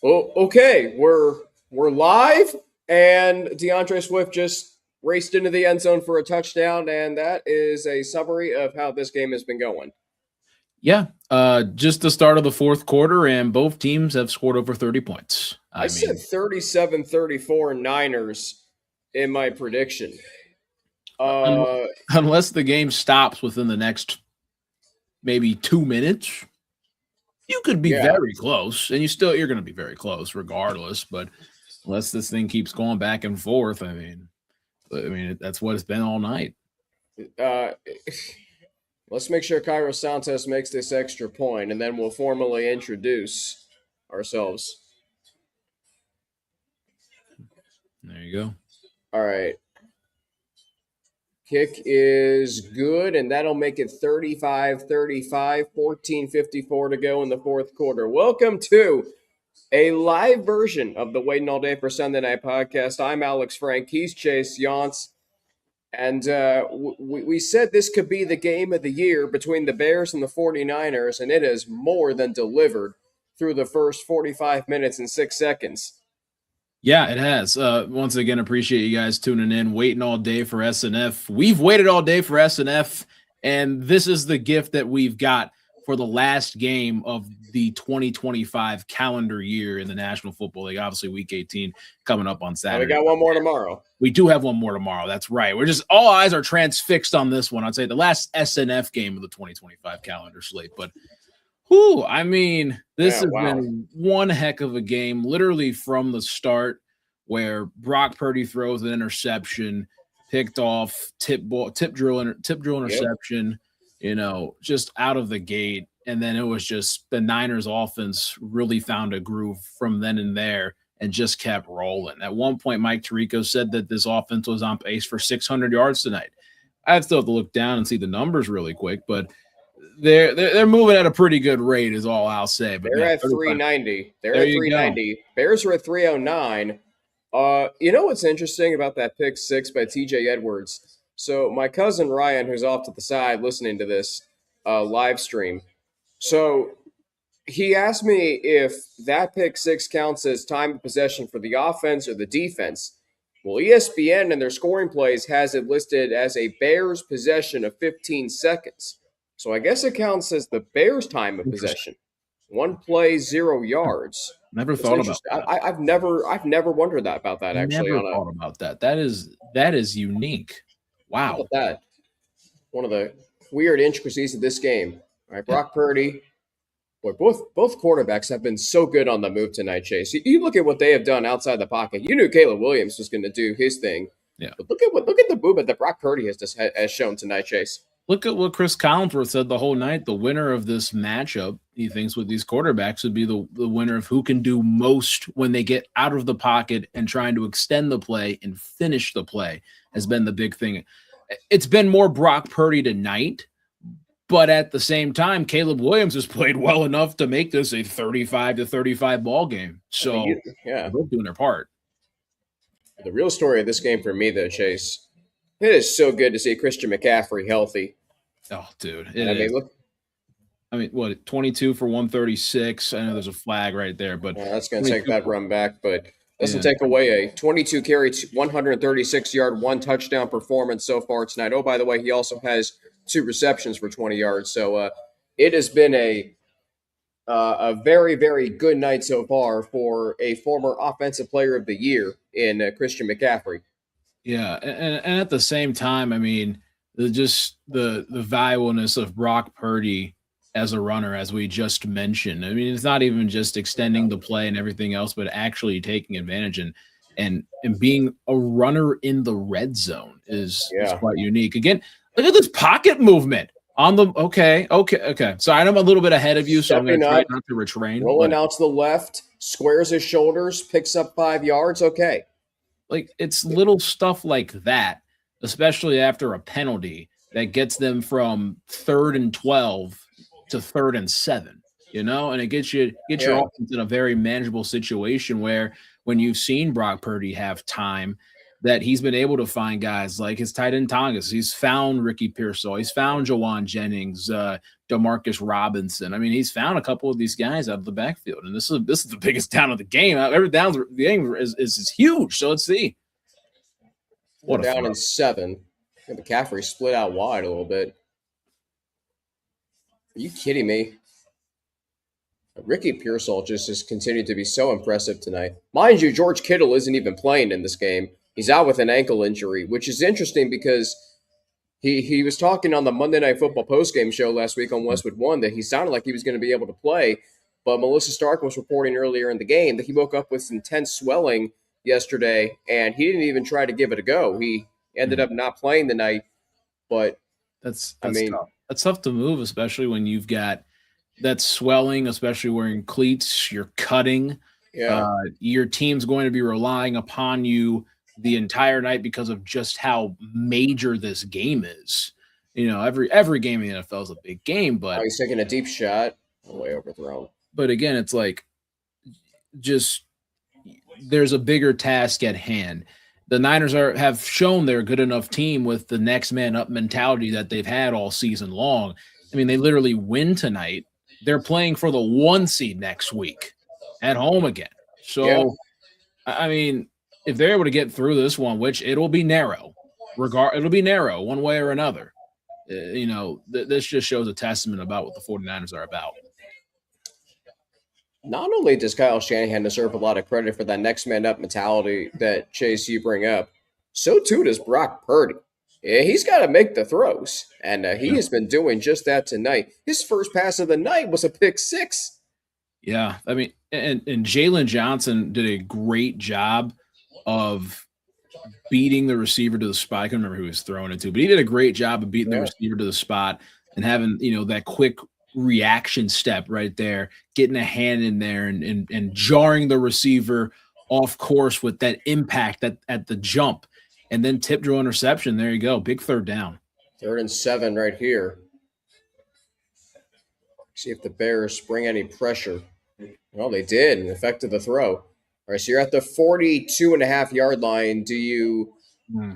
Oh, okay, we're live, and DeAndre Swift just raced into the end zone for a touchdown, and that is a summary of how this game has been going. Yeah, just the start of the fourth quarter, and both teams have scored over 30 points. I said 37-34 Niners in my prediction. Unless the game stops within the next maybe 2 minutes, you could be very close, and you're going to be very close regardless. But unless this thing keeps going back and forth, I mean, that's what it's been all night. Let's make sure Cairo Santos makes this extra point, and then we'll formally introduce ourselves. There you go. All right. Kick is good, and that'll make it 35-35, 14:54 to go in the fourth quarter. Welcome to a live version of the Waiting All Day for Sunday Night podcast. I'm Alex Frank. He's Chase Younts. And we said this could be the game of the year between the Bears and the 49ers, and it has more than delivered through the first 45 minutes and 6 seconds. Yeah, it has. Once again, appreciate you guys tuning in, waiting all day for SNF. We've waited all day for SNF, and this is the gift that we've got for the last game of the 2025 calendar year in the National Football League. Obviously, Week 18 coming up on Saturday. We got one more tomorrow. We do have one more tomorrow. That's right. We're just all eyes are transfixed on this one. I'd say the last SNF game of the 2025 calendar slate. But, this has been one heck of a game, literally from the start, where Brock Purdy throws an interception, picked off, tip drill interception. Just out of the gate. And then it was just the Niners offense really found a groove from then and there and just kept rolling. At one point, Mike Tirico said that this offense was on pace for 600 yards tonight. I still have to look down and see the numbers really quick, but they're moving at a pretty good rate is all I'll say. But they're at 390. They're at 390. Bears are at 309. What's interesting about that pick six by TJ Edwards? So my cousin Ryan, who's off to the side listening to this live stream, so he asked me if that pick six counts as time of possession for the offense or the defense. Well, ESPN in their scoring plays has it listed as a Bears possession of 15 seconds. So I guess it counts as the Bears time of possession. One play, 0 yards. Never thought about that. I've never wondered about that actually. Never thought about that. That is unique. Wow. How about that? One of the weird intricacies of this game. All right, Brock Purdy. Boy, both quarterbacks have been so good on the move tonight, Chase. You look at what they have done outside the pocket. You knew Caleb Williams was going to do his thing. Yeah. But look at the movement that Brock Purdy has shown tonight, Chase. Look at what Chris Collinsworth said the whole night. The winner of this matchup, he thinks, with these quarterbacks would be the winner of who can do most when they get out of the pocket and trying to extend the play and finish the play has been the big thing. It's been more Brock Purdy tonight, but at the same time, Caleb Williams has played well enough to make this a 35-35 ball game. So they're both doing their part. The real story of this game for me, though, Chase, it is so good to see Christian McCaffrey healthy. Oh, dude. Look. 22 for 136. I know there's a flag right there, but that's going to take that run back, but doesn't take away a 22 carry, 136-yard, 1 touchdown performance so far tonight. Oh, by the way, he also has 2 receptions for 20 yards. So it has been a very, very good night so far for a former Offensive Player of the Year in Christian McCaffrey. Yeah, and at the same time, the valuableness of Brock Purdy as a runner, as we just mentioned. It's not even just extending the play and everything else, but actually taking advantage and being a runner in the red zone is quite unique. Again, look at this pocket movement on the okay. So I'm a little bit ahead of you, so I'm going to try not to retrain. Rolling out to the left, squares his shoulders, picks up 5 yards. Okay. Like, it's little stuff like that, especially after a penalty, that gets them from 3rd and 12 to 3rd and 7, and it gets your offense in a very manageable situation where when you've seen Brock Purdy have time, that he's been able to find guys like his tight end Tongas. He's found Ricky Pearsall. He's found Jawan Jennings, Demarcus Robinson. I mean, he's found a couple of these guys out of the backfield, and this is the biggest down of the game. Every down of the game is huge. So let's see. What a down in 7. McCaffrey split out wide a little bit. Are you kidding me? Ricky Pearsall just has continued to be so impressive tonight. Mind you, George Kittle isn't even playing in this game. He's out with an ankle injury, which is interesting because he was talking on the Monday Night Football postgame show last week on Westwood One that he sounded like he was going to be able to play. But Melissa Stark was reporting earlier in the game that he woke up with intense swelling yesterday, and he didn't even try to give it a go. He ended up not playing the night. But that's tough. That's tough to move, especially when you've got that swelling, especially wearing cleats, you're cutting. Yeah. Your team's going to be relying upon you the entire night because of just how major this game is. You know, every game in the NFL is a big game, but he's taking a deep shot, way overthrown. But again, it's like just there's a bigger task at hand. The Niners have shown they're a good enough team with the next man up mentality that they've had all season long. I mean, they literally win tonight. They're playing for the 1 seed next week at home again. So, I mean, if they're able to get through this one, which it'll be narrow, it'll be narrow one way or another. You know, this just shows a testament about what the 49ers are about. Not only does Kyle Shanahan deserve a lot of credit for that next man up mentality that Chase you bring up, so too does Brock Purdy. Yeah, he's got to make the throws, and he has been doing just that tonight. His first pass of the night was a pick 6. Yeah, I mean, and Jalen Johnson did a great job of beating the receiver to the spot. I can't remember who he was throwing it to, but he did a great job of beating the receiver to the spot and having, you know, that quick reaction step right there, getting a hand in there and jarring the receiver off course with that impact at the jump. And then tip drill interception. There you go. Big third down. 3rd and 7 right here. See if the Bears bring any pressure. Well, they did and affected the throw. All right, so you're at the 42.5-yard line. Do you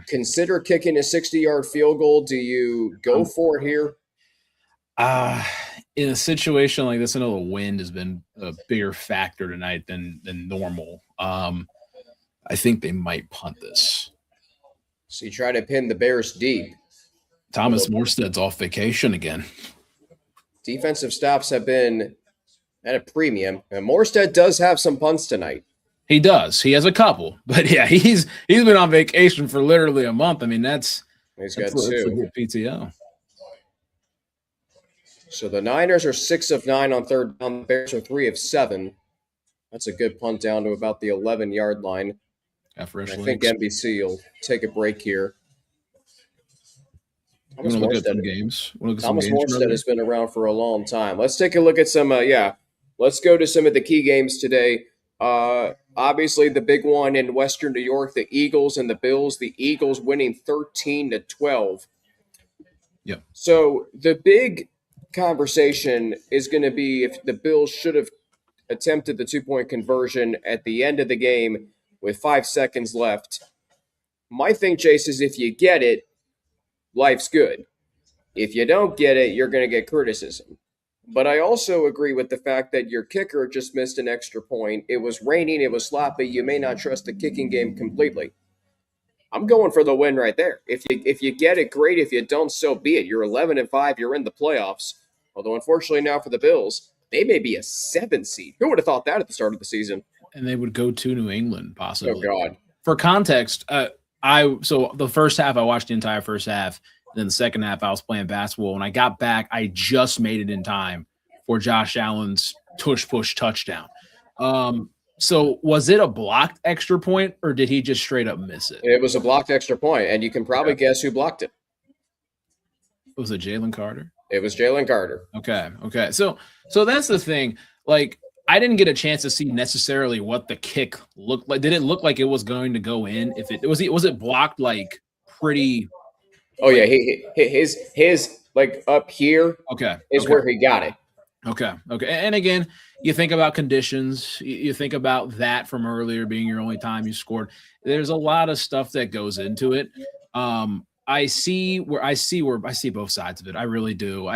consider kicking a 60-yard field goal? Do you go for it here? In a situation like this, I know the wind has been a bigger factor tonight than normal. I think they might punt this. So you try to pin the Bears deep. Thomas Morstead's off vacation again. Defensive stops have been at a premium. And Morstead does have some punts tonight. He does. He has a couple. But, yeah, he's been on vacation for literally a month. I mean, he's got 2. That's a good PTO. So the Niners are 6 of 9 on third down. The Bears are 3 of 7. That's a good punt down to about the 11-yard line. I think NBC will take a break here. Thomas Morstead has been around for a long time. Let's take a look at some, let's go to some of the key games today. Obviously, the big one in Western New York, the Eagles and the Bills. The Eagles winning 13-12. Yep. So the big conversation is going to be if the Bills should have attempted the 2-point conversion at the end of the game with 5 seconds left. My thing, Chase, is if you get it, life's good. If you don't get it, you're going to get criticism. But I also agree with the fact that your kicker just missed an extra point. It was raining. It was sloppy. You may not trust the kicking game completely. I'm going for the win right there. If you get it, great. If you don't, so be it. You're 11-5. You're in the playoffs. Although, unfortunately, now for the Bills, they may be a 7 seed. Who would have thought that at the start of the season? And they would go to New England, possibly. Oh, God. For context, so the first half, I watched the entire first half. Then the second half, I was playing basketball. When I got back, I just made it in time for Josh Allen's tush-push touchdown. So was it a blocked extra point, or did he just straight up miss it? It was a blocked extra point, and you can probably guess who blocked it. Was it Jalen Carter? It was Jalen Carter. Okay. So that's the thing. Like, I didn't get a chance to see necessarily what the kick looked like. Did it look like it was going to go in? If it was it blocked like pretty? Oh yeah, his like up here. Okay, is where he got it. Okay. And again, you think about conditions. You think about that from earlier being your only time you scored. There's a lot of stuff that goes into it. I see both sides of it. I really do.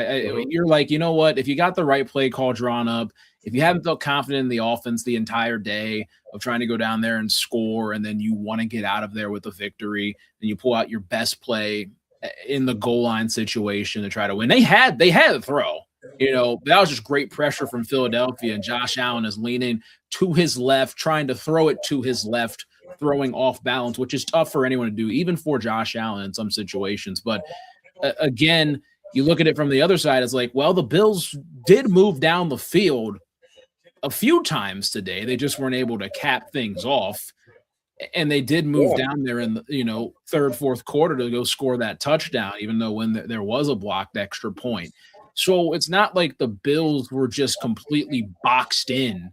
You're like, you know what? If you got the right play call drawn up, if you haven't felt confident in the offense the entire day of trying to go down there and score, and then you want to get out of there with a victory, and you pull out your best play in the goal line situation to try to win. They had a throw. That was just great pressure from Philadelphia, and Josh Allen is leaning to his left, trying to throw it to his left, throwing off balance, which is tough for anyone to do, even for Josh Allen in some situations. But again, you look at it from the other side, it's like, well, the Bills did move down the field a few times today. They just weren't able to cap things off. And they did move down there in the third, fourth quarter to go score that touchdown, even though when there was a blocked extra point. So it's not like the Bills were just completely boxed in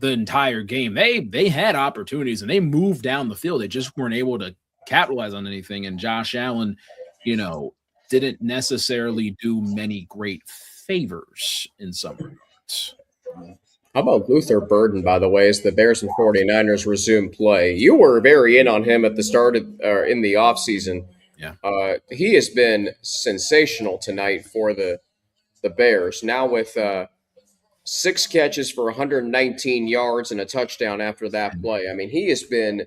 the entire game. They had opportunities and they moved down the field. They just weren't able to capitalize on anything. And Josh Allen, didn't necessarily do many great favors in some regards. How about Luther Burden, by the way, as the Bears and 49ers resume play? You were very in on him at the start of, in the offseason. Yeah. He has been sensational tonight for the Bears. Now with 6 catches for 119 yards and a touchdown after that play. I mean, he has been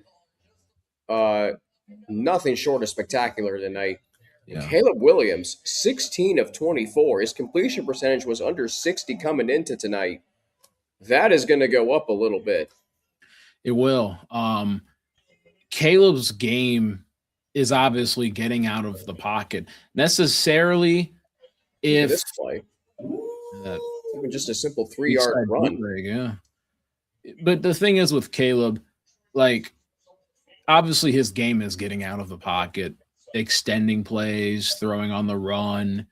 nothing short of spectacular tonight. Yeah. Caleb Williams, 16 of 24. His completion percentage was under 60 coming into tonight. That is going to go up a little bit. It will. Caleb's game is obviously getting out of the pocket. Necessarily, if this play, even just a simple 3-yard run. Yeah. But the thing is with Caleb, like, obviously his game is getting out of the pocket, extending plays, throwing on the run,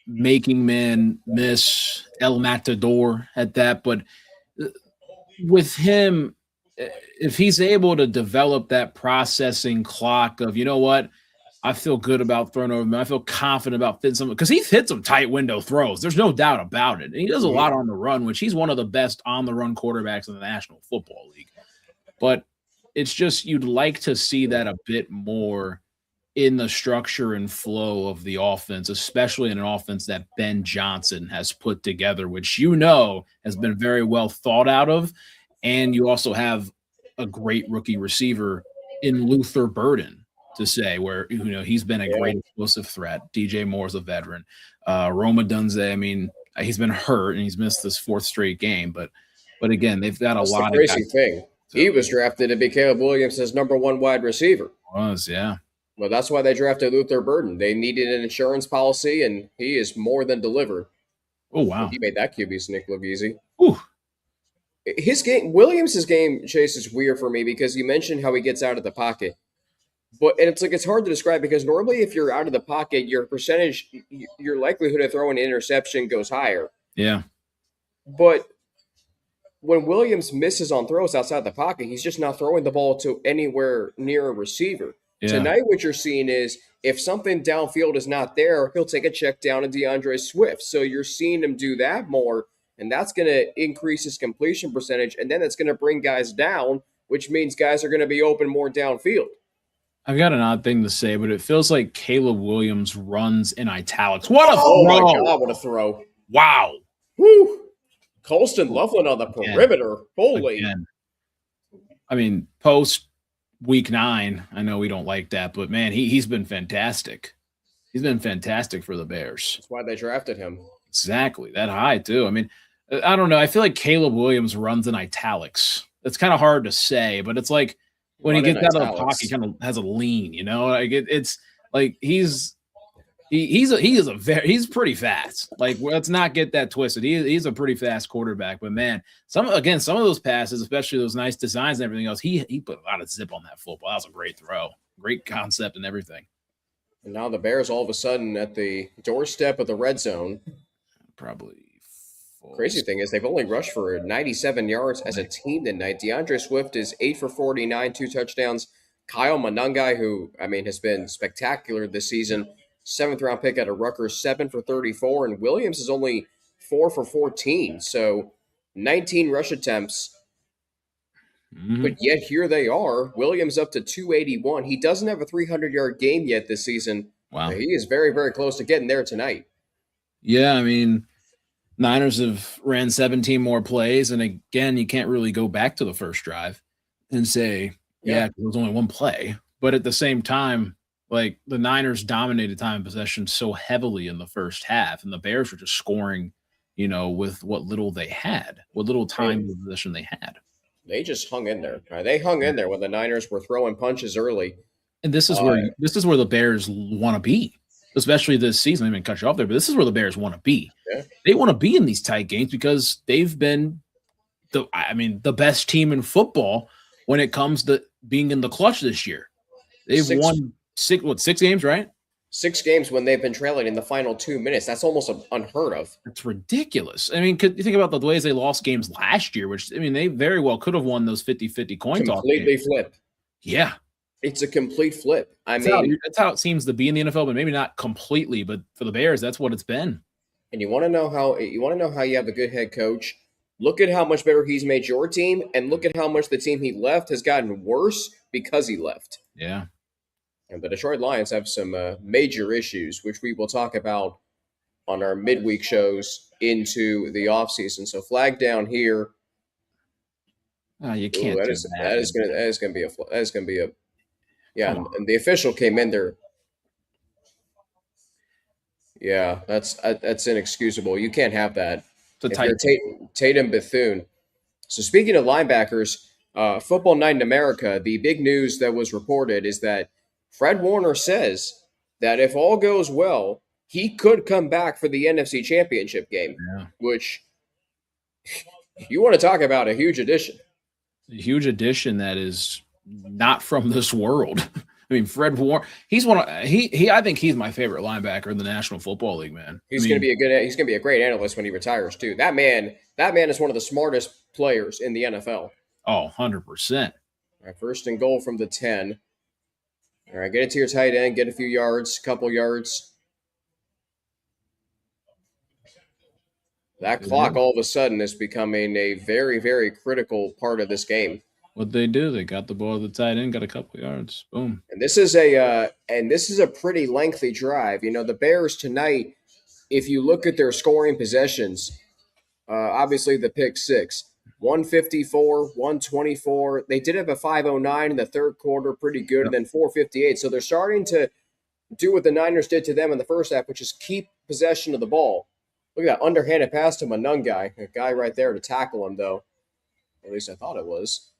making men miss, El Matador at that. But with him, if he's able to develop that processing clock of, I feel good about throwing over him. I feel confident about fitting some, because he's hit some tight window throws. There's no doubt about it. And he does a lot on the run, which he's one of the best on the run quarterbacks in the National Football League. But it's just, you'd like to see that a bit more in the structure and flow of the offense, especially in an offense that Ben Johnson has put together, which has been very well thought out of. And you also have a great rookie receiver in Luther Burden to say, where he's been a great explosive threat. DJ Moore's a veteran. Roma Dunze, I mean, he's been hurt and he's missed this 4th straight game, but again, they've got That's a lot of crazy thing. So, he was drafted to be Caleb Williams as number 1 wide receiver. Yeah. Well, that's why they drafted Luther Burden. They needed an insurance policy, and he is more than delivered. Oh, wow. He made that QB sneak look easy. Ooh. Williams' game, Chase, is weird for me because you mentioned how he gets out of the pocket. And it's hard to describe because normally if you're out of the pocket, your percentage, your likelihood of throwing an interception goes higher. Yeah. But when Williams misses on throws outside the pocket, he's just not throwing the ball to anywhere near a receiver. Yeah. Tonight, what you're seeing is if something downfield is not there, he'll take a check down to DeAndre Swift. So you're seeing him do that more, and that's going to increase his completion percentage, and then it's going to bring guys down, which means guys are going to be open more downfield. I've got an odd thing to say, but it feels like Caleb Williams runs in italics. What a throw! Oh, my God, what a throw. Wow. Woo. Colston Loveland on the perimeter. Holy. Again. I mean, post Week 9, I know we don't like that, but man, he's been fantastic. He's been fantastic for the Bears. That's why they drafted him. Exactly. That high, too. I mean, I don't know. I feel like Caleb Williams runs in italics. It's kind of hard to say, but it's like when he gets out of the pocket, he kind of has a lean, like it's like he's pretty fast. Like, let's not get that twisted. He's a pretty fast quarterback, but man, some of those passes, especially those nice designs and everything else, he put a lot of zip on that football. That was a great throw, great concept and everything. And now the Bears all of a sudden at the doorstep of the red zone. Probably. Crazy thing is they've only rushed for 97 yards as a team tonight. DeAndre Swift is 8 for 49, 2 touchdowns. Kyle Monangai, who, has been spectacular this season, 7th round pick out of Rutgers, 7 for 34. And Williams is only 4 for 14. So 19 rush attempts. But yet here they are. Williams up to 281. He doesn't have a 300-yard game yet this season. Wow. He is very, very close to getting there tonight. Yeah, I mean, Niners have ran 17 more plays. And again, you can't really go back to the first drive and say, yeah, there was only one play. But at the same time, like the Niners dominated time possession so heavily in the first half, and the Bears were just scoring, with what little they had, what little time possession they had. They just hung in there. They hung in there when the Niners were throwing punches early. And this is where the Bears want to be, especially this season. I didn't cut you off there, but this is where the Bears want to be. Yeah. They want to be in these tight games because they've been the best team in football when it comes to being in the clutch this year. They've won six games, right? 6 games when they've been trailing in the final 2 minutes. That's almost unheard of. It's ridiculous. I mean, could you think about the ways they lost games last year, which, I mean, they very well could have won those 50-50 coin toss. Completely flip. Yeah. It's a complete flip. That's how it seems to be in the NFL, but maybe not completely. But for the Bears, that's what it's been. And you want to know how you have a good head coach? Look at how much better he's made your team, and look at how much the team he left has gotten worse because he left. Yeah. And the Detroit Lions have some major issues, which we will talk about on our midweek shows into the offseason. So flag down here. You can't. That is going to be a. Yeah, and the official came in there. Yeah, that's inexcusable. You can't have that. Tatum Bethune. So speaking of linebackers, Football Night in America, the big news that was reported is that Fred Warner says that if all goes well, he could come back for the NFC Championship game, which you want to talk about a huge addition. A huge addition that is not from this world. I mean, Fred Warner, I think he's my favorite linebacker in the National Football League, man. He's going to be a great analyst when he retires too. That man is one of the smartest players in the NFL. Oh, 100%. All right, first and goal from the 10. All right, get it to your tight end, get a few yards, couple yards. That clock all of a sudden is becoming a very, very critical part of this game. What they do? They got the ball at the tight end, got a couple yards. Boom. And this is a pretty lengthy drive. The Bears tonight, if you look at their scoring possessions, obviously the pick 6, 154, 124. They did have a 509 in the third quarter, pretty good, and then 458. So they're starting to do what the Niners did to them in the first half, which is keep possession of the ball. Look at that underhanded pass to Monungai, a guy right there to tackle him, though. At least I thought it was.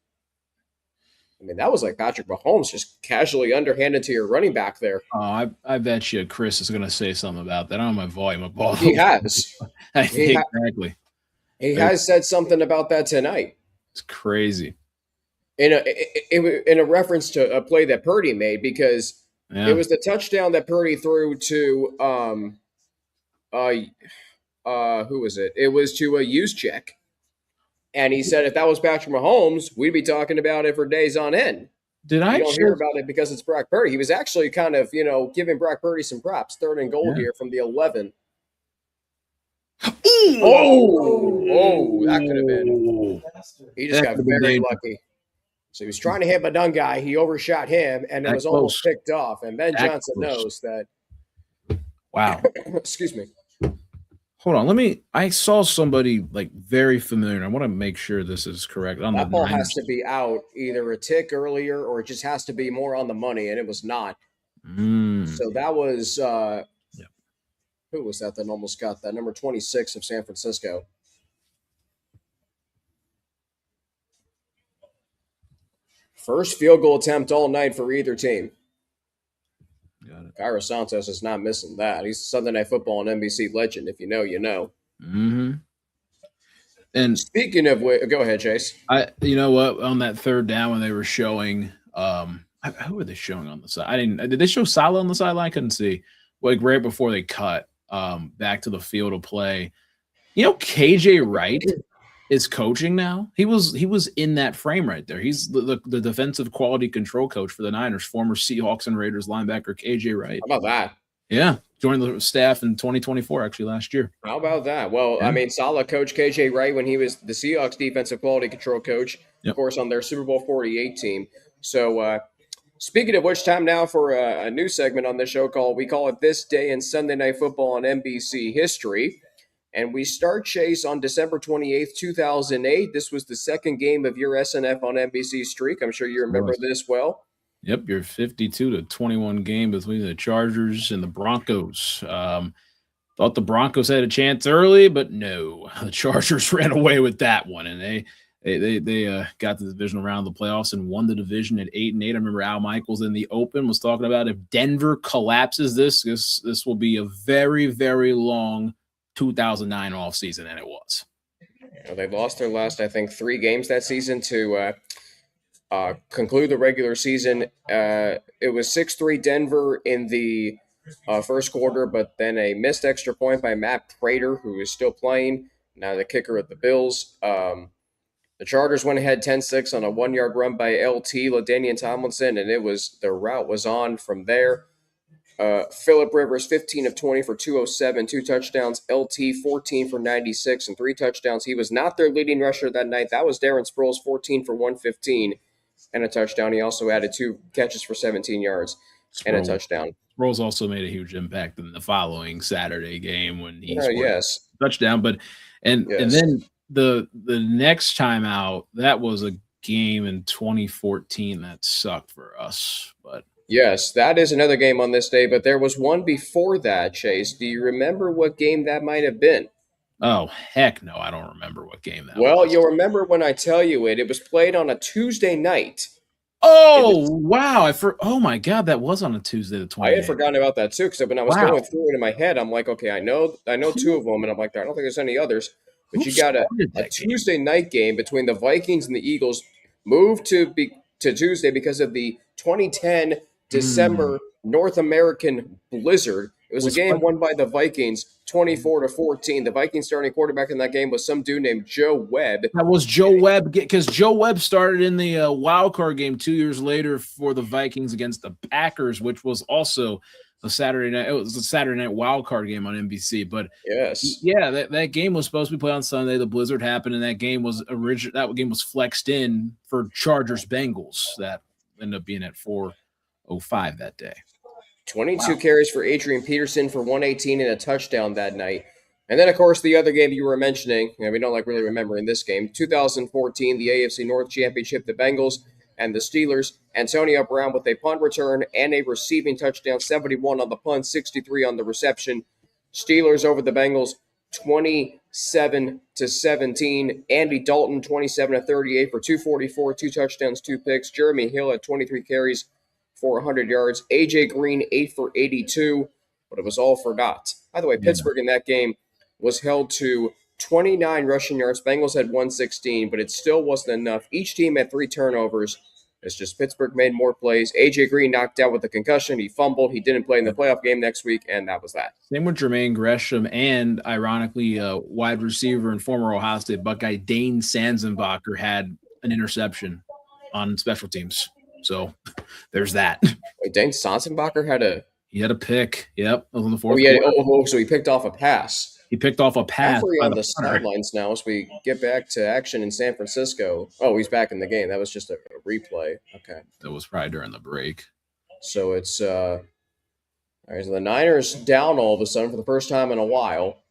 I mean, that was like Patrick Mahomes just casually underhanded to your running back there. Oh, I bet you Chris is going to say something about that. I don't have my volume of ball. He has. Exactly. He has said something about that tonight. It's crazy. In a reference to a play that Purdy made, because it was the touchdown that Purdy threw to who was it? It was to a Juszczyk. And he said if that was Patrick Mahomes, we'd be talking about it for days on end. You don't hear about it because it's Brock Purdy. He was actually kind of, giving Brock Purdy some props. 3rd and goal here from the 11. Oh, that could have been. He just got very lucky. So he was trying to hit Monungai. He overshot him, and it was almost picked off. And Ben Johnson knows that. Wow. Excuse me. Hold on. I saw somebody like very familiar. I want to make sure this is correct. That ball has to be out either a tick earlier or it just has to be more on the money, and it was not. So that was who was that almost got that? Number 26 of San Francisco. First field goal attempt all night for either team. Got it. Cairo Santos is not missing that. He's Sunday Night Football and NBC legend. If you know, you know. Mm-hmm. And speaking of which, go ahead, Chase. You know what? On that third down when they were showing, who were they showing on the side? Did they show Salah on the sideline? I couldn't see. Like right before they cut back to the field of play. KJ Wright is coaching now. He was in that frame right there. He's the defensive quality control coach for the Niners, former Seahawks and Raiders linebacker KJ Wright. How about that? Yeah. joined the staff in 2024, actually last year. How about that? Well, I mean, solid coach KJ Wright when he was the Seahawks defensive quality control coach, of course, on their Super Bowl 48 team. So, speaking of which, time now for a new segment on this show we call it This Day in Sunday Night Football on NBC History. And we start, Chase, on December 28th, 2008. This was the second game of your SNF on NBC streak. I'm sure you remember this well. Yep, your 52-21 game between the Chargers and the Broncos. Thought the Broncos had a chance early, but no, the Chargers ran away with that one, and they got the divisional round of the playoffs and won the division at 8-8. I remember Al Michaels in the open was talking about if Denver collapses this will be a very, very long 2009 offseason, and it was. They lost their last, I think, 3 games that season to conclude the regular season. It was 6-3 Denver in the first quarter, but then a missed extra point by Matt Prater, who is still playing, now the kicker at the Bills. The Chargers went ahead 10-6 on a 1-yard run by LT, LaDainian Tomlinson, and the route was on from there. Phillip Rivers, 15 of 20 for 207, 2 touchdowns. LT, 14 for 96 and 3 touchdowns. He was not their leading rusher that night. That was Darren Sproles, 14 for 115 and a touchdown. He also added 2 catches for 17 yards and a touchdown. Sproles also made a huge impact in the following Saturday game when he scored a touchdown. And then the next time out, that was a game in 2014 that sucked for us. But yes, that is another game on this day, but there was one before that, Chase. Do you remember what game that might have been? Oh, heck no, I don't remember what game that was. Well, you'll remember when I tell you it. It was played on a Tuesday night. Oh, wow. Oh, my God, that was on a Tuesday the 28th. I had forgotten about that, too, because when I was going through it in my head, I'm like, okay, I know 2 of them, and I'm like, I don't think there's any others. But you got a Tuesday night game between the Vikings and the Eagles moved to Tuesday because of the 2010 December North American blizzard. It was a game won by the Vikings 24-14. The Vikings starting quarterback in that game was some dude named Joe Webb. That was Joe Webb, because Joe Webb started in the wild card game 2 years later for the Vikings against the Packers, which was also a Saturday night. It was a Saturday night wild card game on NBC. But that game was supposed to be played on Sunday. The blizzard happened, and that game was That game was flexed in for Chargers Bengals. That ended up being at 4:05 that day. 22 carries for Adrian Peterson for 118 and a touchdown that night. And then, of course, the other game you were mentioning, we don't really remembering this game, 2014, the AFC North Championship, the Bengals and the Steelers. Antonio Brown with a punt return and a receiving touchdown, 71 on the punt, 63 on the reception. Steelers over the Bengals, 27-17. Andy Dalton, 27-38 for 244, 2 touchdowns, 2 picks. Jeremy Hill had 23 carries for 100 yards. A.J. Green, 8 for 82, but it was all for naught. By the way, Pittsburgh in that game was held to 29 rushing yards. Bengals had 116, but it still wasn't enough. Each team had 3 turnovers. It's just Pittsburgh made more plays. A.J. Green knocked out with a concussion. He fumbled. He didn't play in the playoff game next week, and that was that. Same with Jermaine Gresham and, ironically, wide receiver and former Ohio State Buckeye Dane Sanzenbacher had an interception on special teams. So there's that. Wait, Dane Sanzenbacher had a pick. Yep. On the fourth quarter. So he picked off a pass. He picked off a pass. On the sidelines now as we get back to action in San Francisco. Oh, he's back in the game. That was just a replay. Okay. That was probably during the break. So it's all right, so the Niners down all of a sudden for the first time in a while.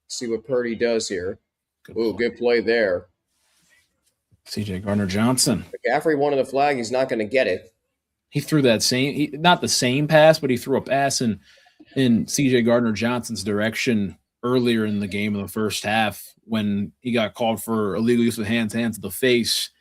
Let's see what Purdy does here. Good play there. C.J. Gardner-Johnson. McCaffrey wanted the flag. He's not going to get it. He threw that not the same pass, but he threw a pass in C.J. Gardner-Johnson's direction earlier in the game in the first half when he got called for illegal use of hands to the face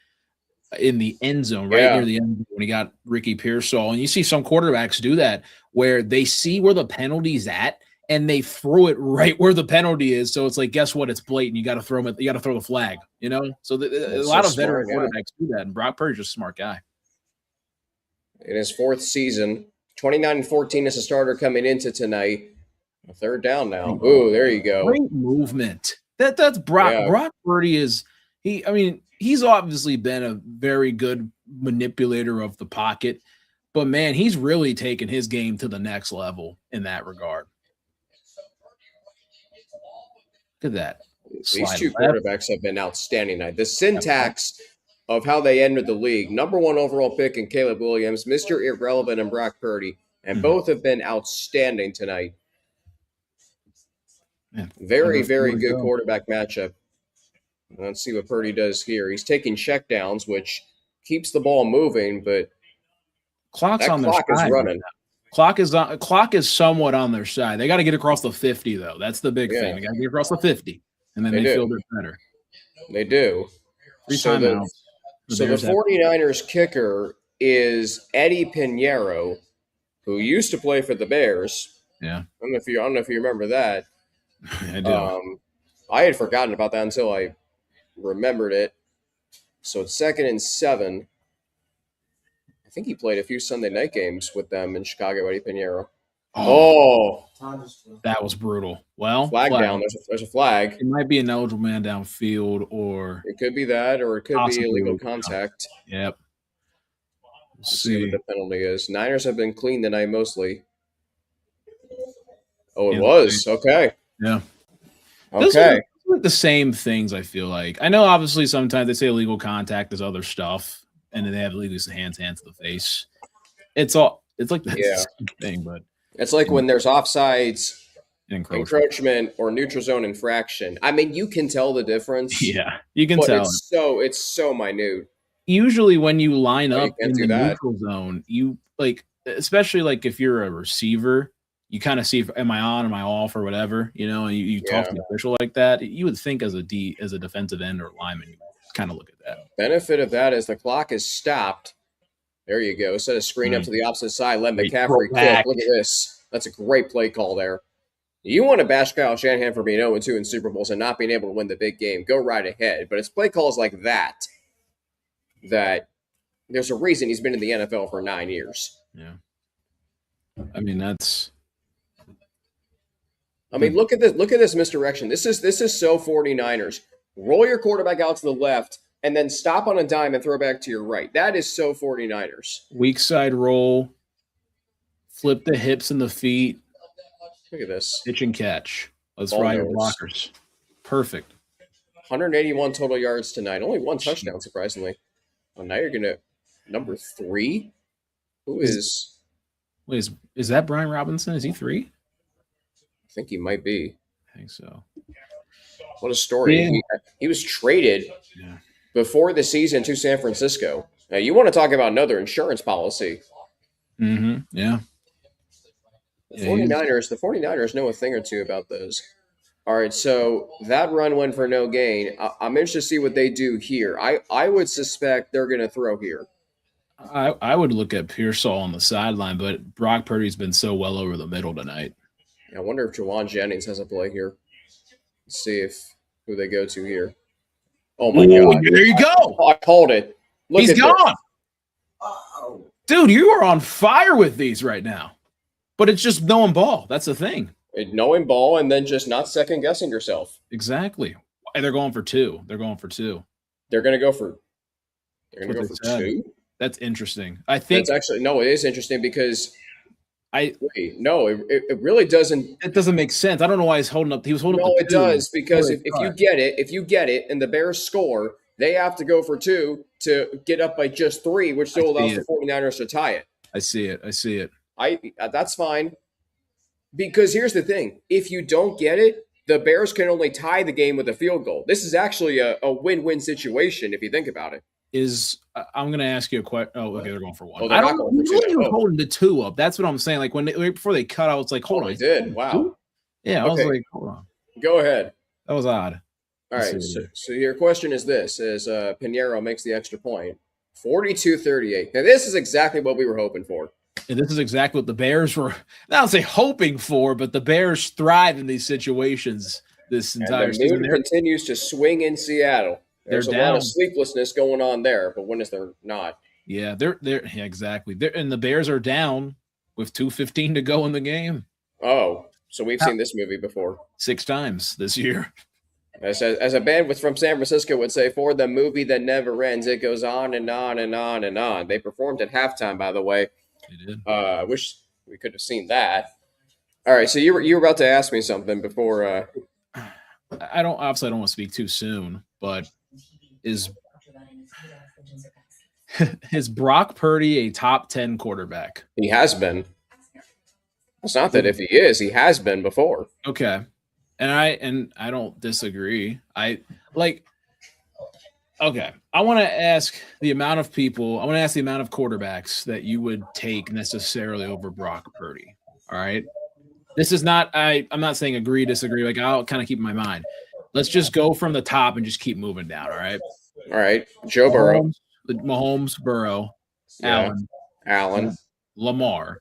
in the end zone, near the end zone when he got Ricky Pearsall. And you see some quarterbacks do that where they see where the penalty's at and they throw it right where the penalty is. So it's like, guess what? It's blatant. You got to throw him. You got to throw the flag. So a lot of veteran quarterbacks do that, and Brock Purdy's just a smart guy. In his 4th season, 29-14 as a starter coming into tonight. A 3rd down now. Ooh, there you go. Great movement. That's Brock. Yeah. Brock Purdy is he's obviously been a very good manipulator of the pocket, but man, he's really taken his game to the next level in that regard. Look at that. These two quarterbacks have been outstanding tonight. The syntax of how they entered the league, number 1 overall pick in Caleb Williams, Mr. Irrelevant and Brock Purdy, and both have been outstanding tonight. Man, very, very good quarterback matchup. Let's see what Purdy does here. He's taking checkdowns, which keeps the ball moving, but clock is running. Clock is somewhat on their side. They got to get across the 50, though. That's the big thing. They got to get across the 50, and then they feel it better. They do. 3 timeouts. So the 49ers kicker is Eddie Pinheiro, who used to play for the Bears. Yeah. I don't know if you remember that. I do. I had forgotten about that until I remembered it. So it's 2nd and 7. I think he played a few Sunday night games with them in Chicago, Eddie Pinheiro. Oh. That was brutal. Well, flag down. There's a flag. It might be an eligible man downfield, or it could be that, or it could be illegal contact. Yep. Let's see what the penalty is. Niners have been clean tonight mostly. Oh, it was. Okay. Yeah. Okay. Those are like the same things, I feel like. I know obviously sometimes they say illegal contact is other stuff, and then they have illegal hands to the face. It's like the same thing, but it's like when there's offsides, encroachment, or neutral zone infraction. I mean, you can tell the difference. Yeah, you can tell. It's so minute. Usually when you line up in the neutral zone, you especially if you're a receiver, you kind of see if am I on, am I off, or whatever, and you talk to the official like that. You would think as a defensive end or lineman, you kind of look at that. Benefit of that is the clock is stopped. There you go. Set a screen up to the opposite side. Let McCaffrey cook. Look at this. That's a great play call there. You want to bash Kyle Shanahan for being 0-2 in Super Bowls and not being able to win the big game. Go right ahead. But it's play calls like that there's a reason he's been in the NFL for 9 years. Yeah. I mean, look at this. Look at this misdirection. This is so 49ers. Roll your quarterback out to the left and then stop on a dime and throw back to your right. That is so 49ers. Weak side roll, flip the hips and the feet. Look at this. Pitch and catch. Let's ride your blockers. Perfect. 181 total yards tonight. Only 1 touchdown, surprisingly. Oh, now you're going to number 3? Who is – Wait, is that Brian Robinson? Is he 3? I think he might be. I think so. What a story. Yeah. He was traded before the season to San Francisco. Now, you want to talk about another insurance policy. Mm-hmm. Yeah. The 49ers know a thing or two about those. All right, so that run went for no gain. I'm interested to see what they do here. I would suspect they're going to throw here. I would look at Pearsall on the sideline, but Brock Purdy's been so well over the middle tonight. I wonder if Jawan Jennings has a play here. Let's see who they go to here. Oh, my God. There you go. Oh, I called it. He's gone. Dude, you are on fire with these right now. But it's just knowing ball. That's the thing. Knowing ball and then just not second-guessing yourself. Exactly. They're going for 2. They're going to go for 2? That's interesting. I think that's actually – no, it is interesting because – it really doesn't – it doesn't make sense. I don't know why he's holding up – he was holding up it does because if you get it and the Bears score, they have to go for 2 to get up by just 3, which still allows the 49ers to tie it. I see it. That's fine. Because here's the thing. If you don't get it, the Bears can only tie the game with a field goal. This is actually a win-win situation if you think about it. I'm going to ask you a question. Oh, okay, they're going for 1. Oh, they're not going for 2. You were holding the 2 up. That's what I'm saying. Like before they cut, I was like, hold on. They did. Wow. 2? Yeah, I was like, hold on. Go ahead. That was odd. All right. So your question is this: Pinheiro makes the extra point, 42-38. Now this is exactly what we were hoping for. And this is exactly what the Bears were, I don't say hoping for, but the Bears thrive in these situations this entire season. The moon continues to swing in Seattle. There's a lot of sleeplessness going on there, but when is there not? Yeah, exactly. And the Bears are down with 2:15 to go in the game. Oh, so we've seen this movie before 6 times this year. As a band from San Francisco would say, for the movie that never ends, it goes on and on and on and on. They performed at halftime, by the way. They did. I wish we could have seen that. All right, so you were about to ask me something before. I don't want to speak too soon, but is Brock Purdy a top 10 quarterback? He has been. It's not that if he is, he has been before. Okay. And I don't disagree. Okay. I want to ask the amount of quarterbacks that you would take necessarily over Brock Purdy. All right. This is not, I'm not saying agree, disagree. Like, I'll kind of keep in my mind. Let's just go from the top and just keep moving down. All right. All right. Joe Burrow. Mahomes, Burrow, yeah. Allen. Lamar.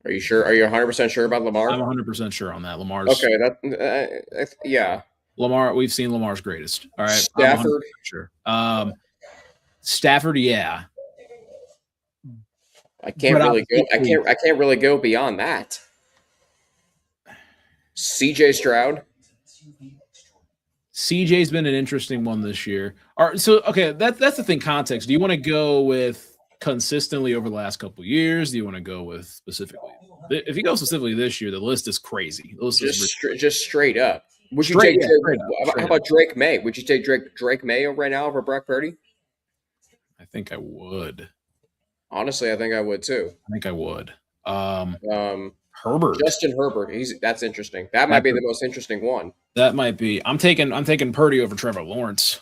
Are you sure? Are you 100% sure about Lamar? I'm 100% sure on that. Lamar's okay. Yeah. Lamar, we've seen Lamar's greatest. All right. Stafford. Sure. Stafford, yeah. I can't really go beyond that. CJ Stroud. CJ's been an interesting one this year. All right, so okay, that's the thing. Context. Do you want to go with consistently over the last couple of years? Do you want to go with specifically? If you go specifically this year, the list is crazy. The list just straight up. Would you take how about Drake May? Would you take Drake May right now over Brock Purdy? I think I would. Honestly, I think I would too. I think I would. Herbert. Justin Herbert. That's interesting. That might be the most interesting one. That might be. I'm taking Purdy over Trevor Lawrence.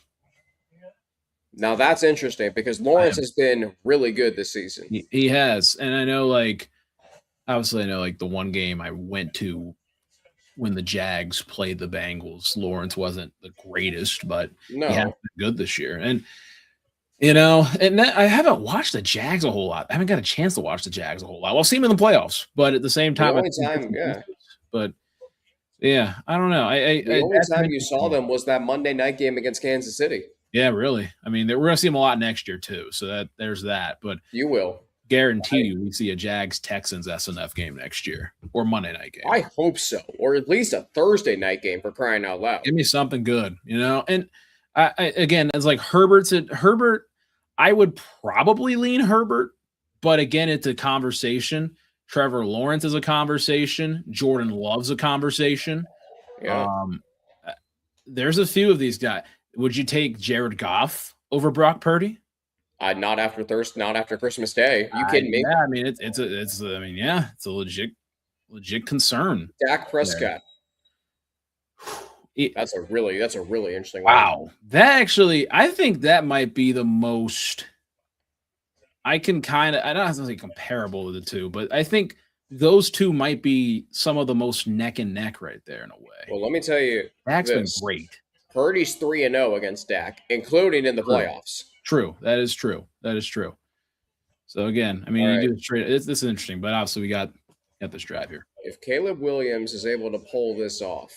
Now that's interesting because Lawrence has been really good this season. He has. And I know obviously the one game I went to when the Jags played the Bengals, Lawrence wasn't the greatest, but he has been good this year. And I haven't watched the Jags a whole lot. I haven't got a chance to watch the Jags a whole lot. Well, I've seen them in the playoffs, but at the same time, But yeah, I don't know. The only time you saw them was that Monday night game against Kansas City. Yeah, really. I mean, we're going to see them a lot next year too. So there's that. But you will guarantee you we see a Jags-Texans SNF game next year or Monday night game. I hope so, or at least a Thursday night game for crying out loud. Give me something good, And again, it's like Herbert. I would probably lean Herbert, but again, it's a conversation. Trevor Lawrence is a conversation. Jordan Love's a conversation. Yeah. There's a few of these guys. Would you take Jared Goff over Brock Purdy? Not after Christmas Day. Are you kidding me? Yeah, I mean it's a legit concern. Dak Prescott. That's a really interesting one. Wow. That actually, I think that might be the most I don't have to say comparable to the two, but I think those two might be some of the most neck and neck right there in a way. Well, let me tell you, Dak's been great. Purdy's 3-0 against Dak, including in the playoffs. True. That is true. So again, I mean, you do it straight. This is interesting, but obviously we got this drive here. If Caleb Williams is able to pull this off,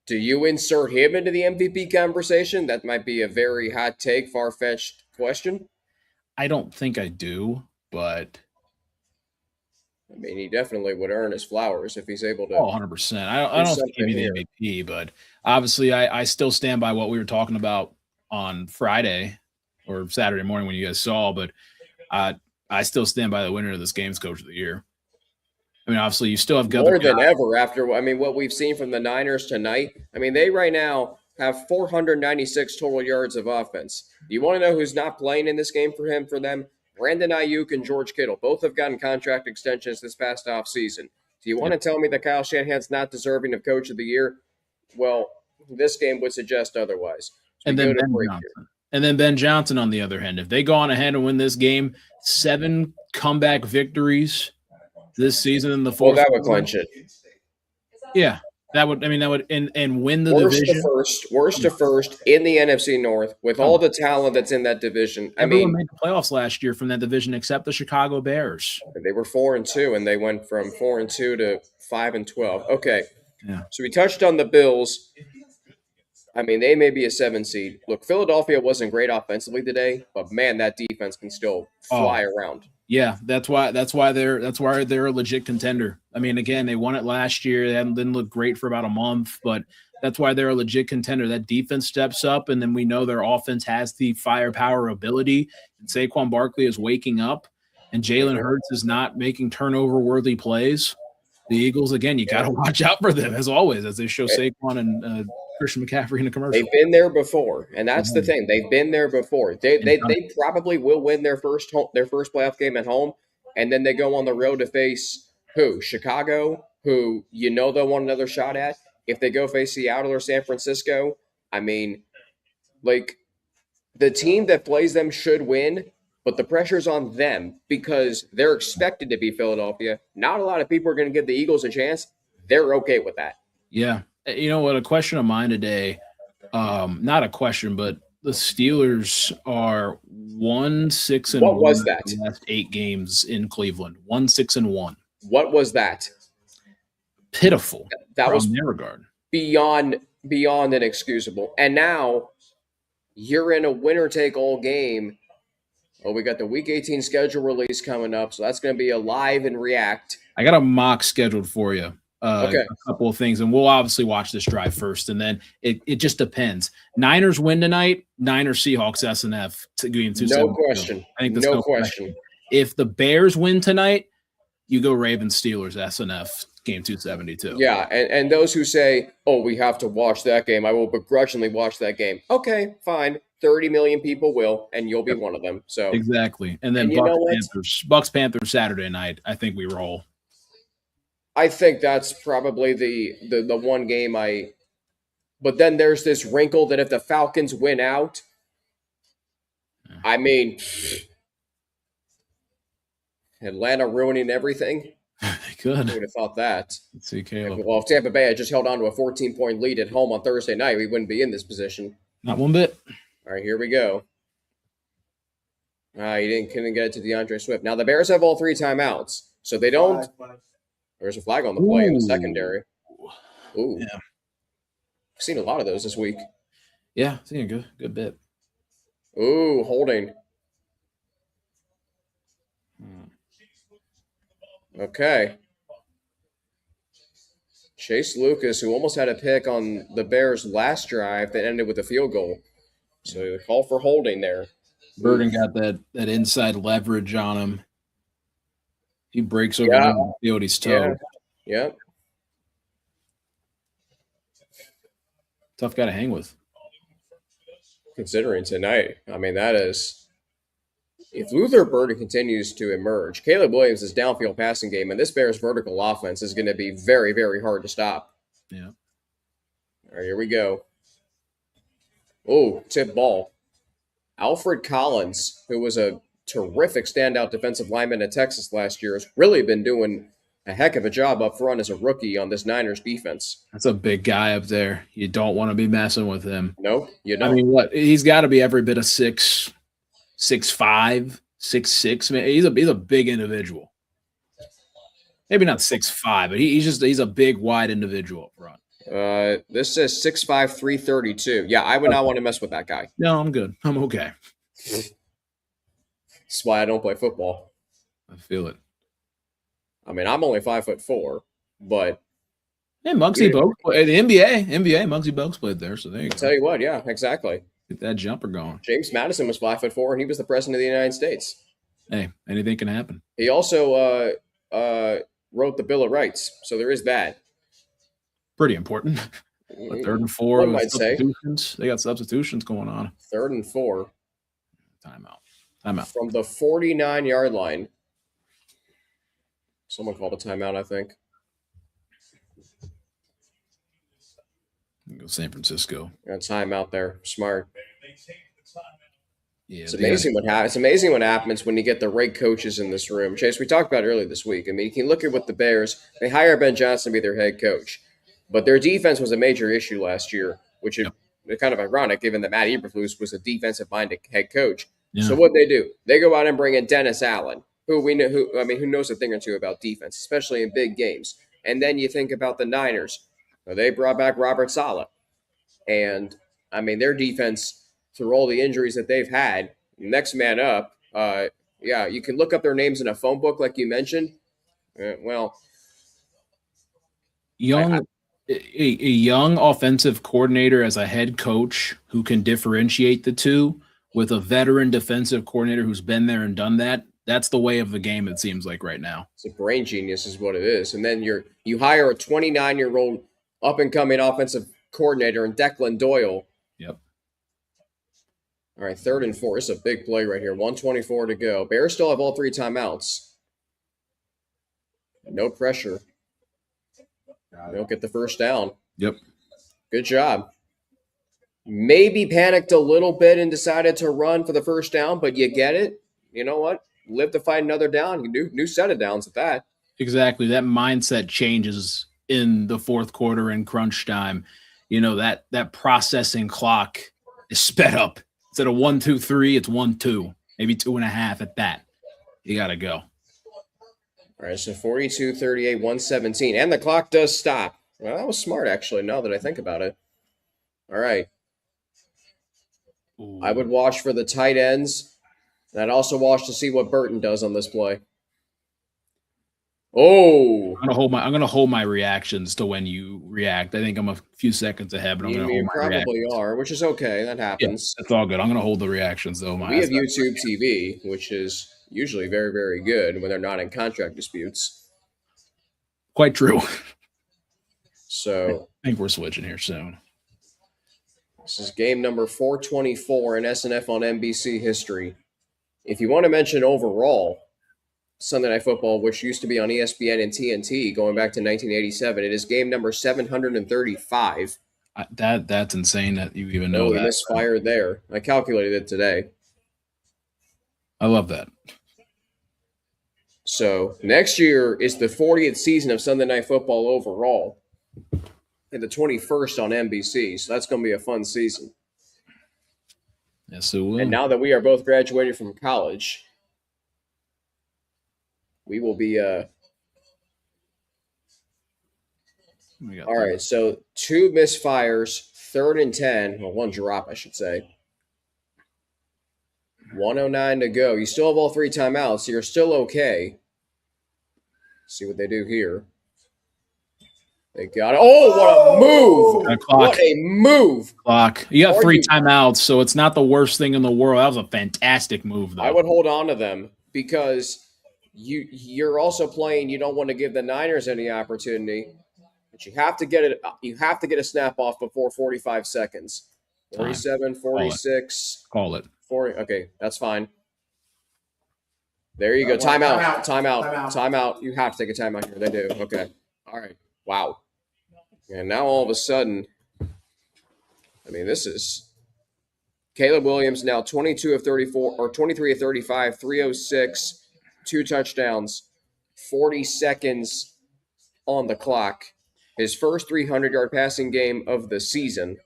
do you insert him into the MVP conversation? That might be a very hot take, far-fetched question. I don't think I do, but I mean, he definitely would earn his flowers if he's able to. 100%. I don't think he'd be the MVP, but obviously I still stand by what we were talking about on Friday or Saturday morning when you guys saw, but I still stand by the winner of this game's coach of the year. I mean, obviously, you still have more than ever after. I mean, what we've seen from the Niners tonight. I mean, they right now have 496 total yards of offense. Do you want to know who's not playing in this game for them? Brandon Ayuk and George Kittle. Both have gotten contract extensions this past offseason. Do you want to tell me that Kyle Shanahan's not deserving of Coach of the Year? Well, this game would suggest otherwise. So and then Ben Johnson on the other hand. If they go on ahead and win this game, 7 comeback victories this season in the fourth. Well, that would clinch it. Yeah, that would and win the division. Worst to first in the NFC North with all the talent that's in that division. Everyone made the playoffs last year from that division except the Chicago Bears. They were 4-2, and they went from 4-2 to 5-12. Okay, yeah. So we touched on the Bills. I mean, they may be a 7 seed. Look, Philadelphia wasn't great offensively today, but man, that defense can still fly around. Yeah, that's why they're a legit contender. I mean, again, they won it last year. They didn't look great for about a month, but that's why they're a legit contender. That defense steps up, and then we know their offense has the firepower ability. And Saquon Barkley is waking up, and Jalen Hurts is not making turnover-worthy plays. The Eagles, again, you got to watch out for them, as always, as they show Saquon and Christian McCaffrey in the commercial. They've been there before, and that's the thing. They've been there before. They probably will win their first playoff game at home, and then they go on the road to face who? Chicago, who they'll want another shot at. If they go face Seattle or San Francisco, I mean, like, the team that plays them should win, but the pressure's on them because they're expected to be Philadelphia. Not a lot of people are going to give the Eagles a chance. They're okay with that. Yeah. You know what? A question of mine today, not a question, but the Steelers are 1-6-1. What was that? The last 8 games in Cleveland. 1-6-1. What was that? Pitiful. That was in their regard. Beyond inexcusable. And now you're in a winner-take-all game. Well, we got the Week 18 schedule release coming up, so that's going to be a live and react. I got a mock scheduled for you. Okay. A couple of things, and we'll obviously watch this drive first, and then it just depends. Niners win tonight. Niners Seahawks SNF game 272. No question. I think that's no question. If the Bears win tonight, you go Ravens Steelers SNF game 272. Yeah, and those who say, "Oh, we have to watch that game," I will begrudgingly watch that game. Okay, fine. 30 million people will, and you'll be one of them. So exactly. And then Bucks Panthers Saturday night. I think we roll. I think that's probably the one game but then there's this wrinkle that if the Falcons win out, I mean, Atlanta ruining everything. They could. Who would have thought that? Let's see, Caleb. Well, if Tampa Bay had just held on to a 14-point lead at home on Thursday night, we wouldn't be in this position. Not one bit. All right, here we go. You couldn't get it to DeAndre Swift. Now the Bears have all 3 timeouts, so they don't. There's a flag on the play in the secondary. Ooh. Yeah. I've seen a lot of those this week. Yeah, I've seen a good bit. Ooh, holding. Okay. Chase Lucas, who almost had a pick on the Bears' last drive that ended with a field goal. So the call for holding there. Burden got that inside leverage on him. He breaks over the Coyote's toe. Yeah. Tough guy to hang with. Considering tonight, I mean, that is – if Luther Burden continues to emerge, Caleb Williams' downfield passing game and this Bears' vertical offense is going to be very, very hard to stop. Yeah. All right, here we go. Oh, tip ball. Alfred Collins, who was a terrific standout defensive lineman at Texas last year, has really been doing a heck of a job up front as a rookie on this Niners defense. That's a big guy up there. You don't want to be messing with him. No, you don't. I mean, he's got to be every bit of 6'5", 6'6". Man, he's a big individual. Maybe not 6'5", but he's a big, wide individual up front. This says 6'5", 332. Yeah, I would not want to mess with that guy. No, I'm good. I'm okay. That's why I don't play football. I feel it. I mean, I'm only 5'4", but hey, Muggsy Bogues played the NBA. Muggsy Bogues played there, so there you go. I'll tell you what, yeah, exactly. Get that jumper going. James Madison was 5'4", and he was the president of the United States. Hey, anything can happen. He also wrote the Bill of Rights, so there is that. Pretty important. But 3rd and 4. One might say. They got substitutions going on. 3rd and 4. Timeout. From the 49-yard line. Someone called a timeout, I think. Go San Francisco. Got a timeout there. Smart. Yeah, it's amazing what happens when you get the right coaches in this room. Chase, we talked about it earlier this week. I mean, you can look at what the Bears, they hire Ben Johnson to be their head coach. But their defense was a major issue last year, which is kind of ironic given that Matt Eberflus was a defensive-minded head coach. Yeah. So what they do? They go out and bring in Dennis Allen, who knows a thing or two about defense, especially in big games. And then you think about the Niners. Well, they brought back Robert Saleh. And, I mean, their defense, through all the injuries that they've had, next man up, you can look up their names in a phone book like you mentioned. A young offensive coordinator as a head coach who can differentiate the two with a veteran defensive coordinator who's been there and done that That's the way of the game, it seems like right now. It's a brain genius is what it is. And then you hire a 29-year-old up-and-coming offensive coordinator in Declan Doyle. Yep. All right, 3rd and 4. This is a big play right here. 1:24 to go. Bears still have all 3 timeouts. No pressure. They'll get the first down. Yep. Good job. Maybe panicked a little bit and decided to run for the first down, but you get it. You know what? Live to fight another down. New set of downs at that. Exactly. That mindset changes in the fourth quarter and crunch time. That processing clock is sped up. Instead of 1, 2, 3, it's 1, 2, maybe 2.5 at that. You got to go. All right, so 42-38, 117. And the clock does stop. Well, that was smart, actually, now that I think about it. All right. Ooh. I would watch for the tight ends. And I'd also watch to see what Burton does on this play. Oh, I'm gonna hold my reactions to when you react. I think I'm a few seconds ahead, but I'm gonna hold my reactions. You probably are, which is okay. That happens. Yeah, that's all good. I'm gonna hold the reactions though. We have YouTube TV, which is usually very, very good when they're not in contract disputes. Quite true. So I think we're switching here soon. This is game number 424 in SNF on NBC history. If you want to mention overall Sunday Night Football, which used to be on ESPN and TNT going back to 1987, it is game number 735. That's insane that you even know that. We misfired there. I calculated it today. I love that. So next year is the 40th season of Sunday Night Football overall, and the 21st on NBC. So that's going to be a fun season. Yes, it will. And now that we are both graduated from college, we will be all right, so 2 misfires, 3rd and 10. Well, 1 drop, I should say. 1:09 to go. You still have all 3 timeouts, so you're still okay. Let's see what they do here. They got it. Oh, what a move! What a move! Clock. You got 3 timeouts, so it's not the worst thing in the world. That was a fantastic move, though. I would hold on to them because you're also playing. You don't want to give the Niners any opportunity, but you have to get it. You have to get a snap off before 45 seconds. 47, 46. Call it. 40. Okay, that's fine. There you go. Timeout. You have to take a timeout here. They do. Okay. All right. Wow. And now all of a sudden, I mean, this is Caleb Williams now 22 of 34 or 23 of 35, 306, 2 touchdowns, 40 seconds on the clock. His first 300-yard passing game of the season.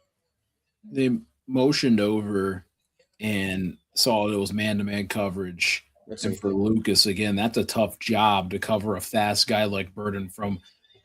They motioned over and saw it was man-to-man coverage. And for Lucas, again, that's a tough job to cover a fast guy like Burton from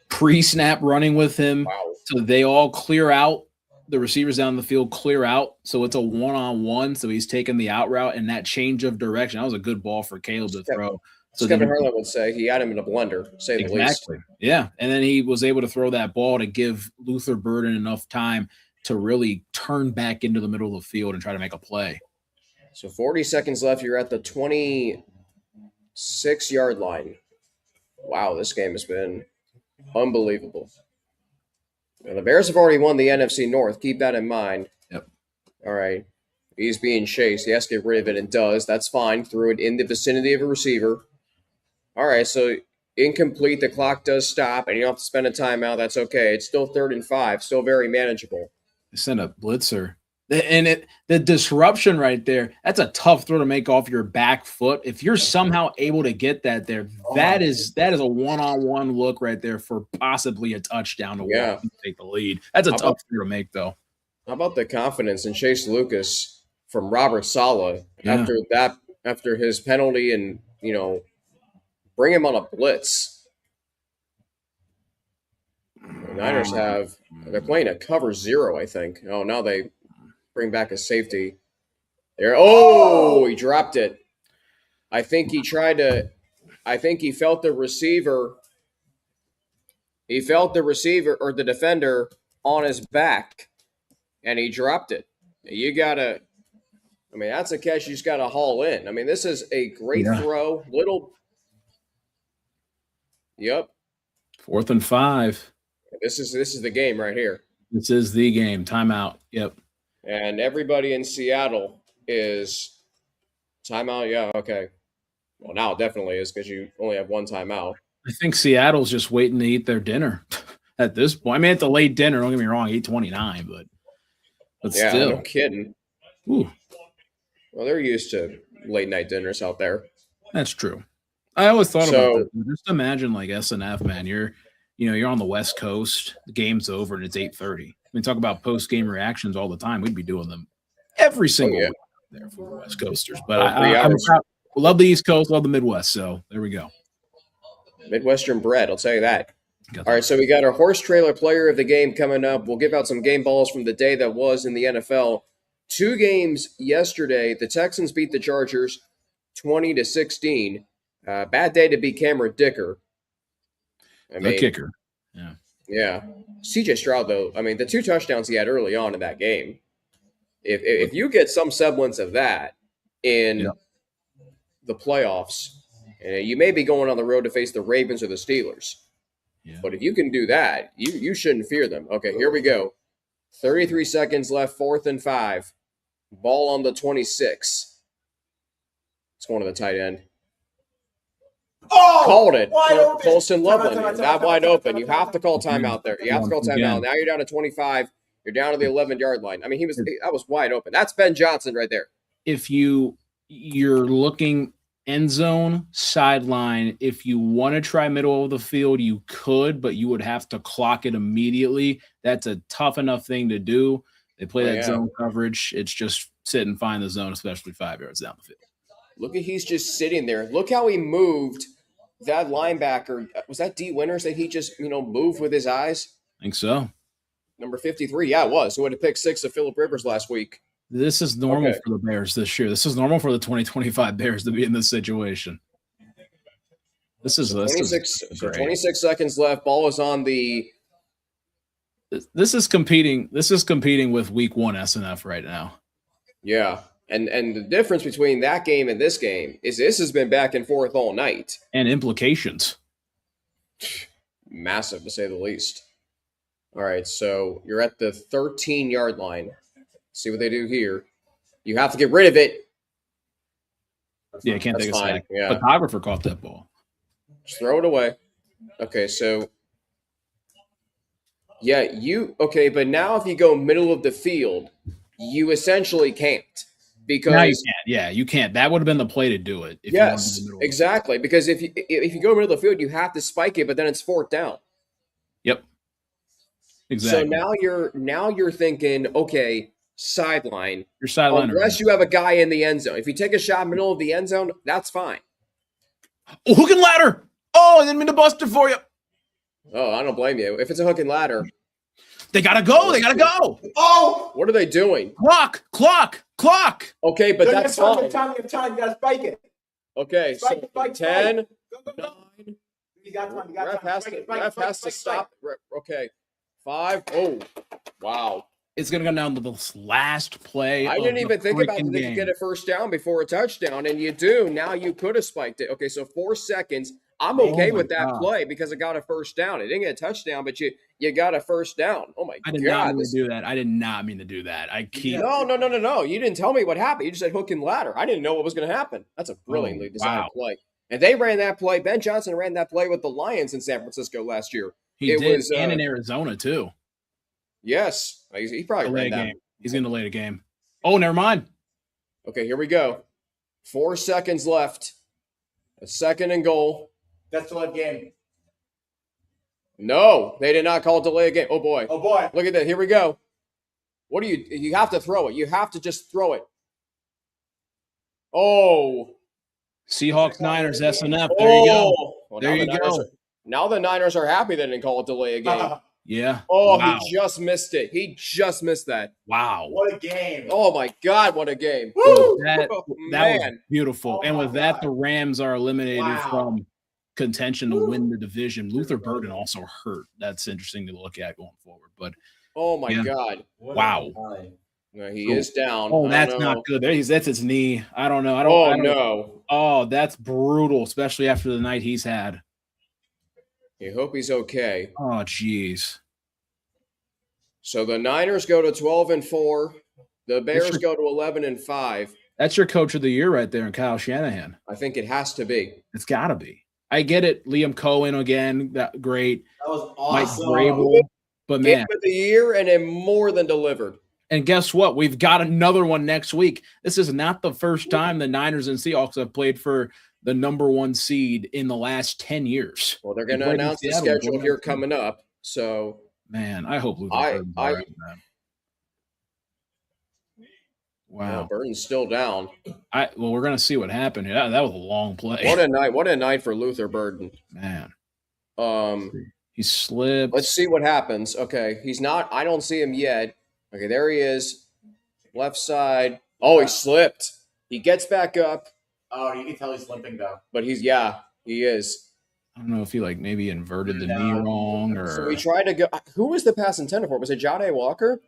pre-snap running with him. Wow. So they all clear out. The receivers down the field clear out. So it's a one-on-one. So he's taking the out route and that change of direction. That was a good ball for Caleb to throw. So Kevin Harlan would say he had him in a blender, say the least. Exactly. Yeah. And then he was able to throw that ball to give Luther Burden enough time to really turn back into the middle of the field and try to make a play. So 40 seconds left. You're at the 26-yard line. Wow, this game has been unbelievable. Now, the Bears have already won the NFC North. Keep that in mind. Yep. All right. He's being chased. He has to get rid of it and does. That's fine. Threw it in the vicinity of a receiver. All right, so incomplete. The clock does stop, and you don't have to spend a timeout. That's okay. It's still 3rd and 5. Still very manageable. They sent a blitzer. And the disruption right there, that's a tough throw to make off your back foot. If you're somehow able to get that there, that is a one-on-one look right there for possibly a touchdown to take the lead. That's a tough throw to make, though. How about the confidence in Chase Lucas from Robert Saleh after his penalty and, bring him on a blitz? The Niners they're playing a cover 0, I think. Oh, now they bring back a safety. There. Oh, he dropped it. I think he felt the receiver. He felt the receiver or the defender on his back, and he dropped it. You gotta I mean, that's a catch you just got to haul in. I mean, this is a great throw. Yep. 4th and 5. This is the game right here. This is the game. Timeout. Yep. And everybody in Seattle is timeout. Yeah, okay. Well, now it definitely is because you only have one timeout. I think Seattle's just waiting to eat their dinner at this point. I mean, it's a late dinner. Don't get me wrong, 8:29, but yeah, still, no kidding. Ooh. Well, they're used to late night dinners out there. That's true. I always thought about that. Just imagine like SNF, man. You're on the West Coast. The game's over and it's 8:30. We talk about post game reactions all the time. We'd be doing them every single week there for the West Coasters. But I love the East Coast, love the Midwest. So there we go. Midwestern bread, I'll tell you that. All right, so we got our horse trailer player of the game coming up. We'll give out some game balls from the day that was in the NFL. 2 games yesterday. The Texans beat the Chargers 20-16. Bad day to beat Cameron Dicker. The kicker. Yeah. Yeah. CJ Stroud, though, I mean, the 2 touchdowns he had early on in that game, if you get some semblance of that in the playoffs, you may be going on the road to face the Ravens or the Steelers. Yeah. But if you can do that, you shouldn't fear them. Okay, here we go. 33 seconds left, 4th and 5. Ball on the 26. It's going to the tight end. Oh! Called it. Colston Loveland. Not wide open. You have to call timeout there. You have to call timeout. Now you're down to 25. You're down to the 11-yard line. I mean, that was wide open. That's Ben Johnson right there. If you're looking end zone, sideline, if you want to try middle of the field, you could, but you would have to clock it immediately. That's a tough enough thing to do. They play that zone coverage. It's just sit and find the zone, especially 5 yards down the field. Look at he's just sitting there. Look how he moved that linebacker. Was that D. Winters that he just, moved with his eyes? I think so. Number 53. Yeah, it was. Who had to pick 6 of Phillip Rivers last week. This is normal for the Bears this year. This is normal for the 2025 Bears to be in this situation. This is 26 seconds left. Ball is on the. This is competing with Week 1 SNF right now. Yeah, and the difference between that game and this game is this has been back and forth all night. And implications. Massive, to say the least. All right, so you're at the 13-yard line. See what they do here. You have to get rid of it. Yeah, can't take a sack. Yeah. Photographer caught that ball. Just throw it away. Okay, so but now if you go middle of the field, you essentially can't. Because now you can't. Yeah, you can't. That would have been the play to do it. Yes, exactly. Because if you go middle of the field, you have to spike it, but then it's 4th down. Yep. Exactly. So now you're thinking, okay, sideline. Your sideline. Unless you have a guy in the end zone. If you take a shot middle of the end zone, that's fine. Oh, hook and ladder. Oh, I didn't mean to bust it for you. Oh, I don't blame you. If it's a hook and ladder. They got to go. They got to go. Oh! What are they doing? Clock. Okay, but that's fine. Time. You got to spike it. Okay, spike, 10, go. 9. You got time. Ref has to stop. Okay, 5. Oh, wow. It's going to come down to this last play. I didn't even think about if you get a first down before a touchdown, and you do. Now you could have spiked it. Okay, so 4 seconds. I'm okay with that play because it got a first down. It didn't get a touchdown, but you got a first down. Oh, my God. I did not mean to do that. I did not mean to do that. No. You didn't tell me what happened. You just said hook and ladder. I didn't know what was going to happen. That's a brilliantly designed play. And they ran that play. Ben Johnson ran that play with the Lions in San Francisco last year. He did, and in Arizona, too. Yes. He probably ran that. He's going to delay the game. Oh, never mind. Okay, here we go. 4 seconds left. A 2nd and goal. That's the late game. No, they did not call delay a game. Oh, boy. Look at that. Here we go. What do you have to throw it. You have to just throw it. Oh. Seahawks, Niners, SNF. There you go. Well, there you go. Now the Niners are happy they didn't call it delay a game. Yeah. Oh, wow. He just missed it. He just missed that. Wow. What a game. Oh, my God, what a game. Woo! That was beautiful. And with that, the Rams are eliminated from contention to win the division. Luther Burden also hurt. That's interesting to look at going forward. But oh, my God. Wow. No, he is down. Oh, that's not good. That's his knee. I don't know. No. Oh, that's brutal, especially after the night he's had. I hope he's okay. Oh, jeez. So the Niners go to 12-4. The Bears go to 11-5. That's your coach of the year right there in Kyle Shanahan. I think it has to be. It's got to be. I get it. Liam Cohen again. Great. That was awesome. Mike Vrabel. But man. Game of the year and it more than delivered. And guess what? We've got another one next week. This is not the first time the Niners and Seahawks have played for the number 1 seed in the last 10 years. Well, they're going to announce the schedule here coming up. So, man, I hope Luther Burden's all right, man. Wow. Well, Burden's still down. Well, we're going to see what happened. Yeah, that was a long play. What a night for Luther Burden. Man. He slipped. Let's see what happens. Okay, he's not. I don't see him yet. Okay, there he is. Left side. Oh, he slipped. He gets back up. Oh, you can tell he's limping though. But he is. I don't know if he maybe inverted the knee wrong or. So we tried to go. Who was the pass intended for? Was it Jahdae Walker?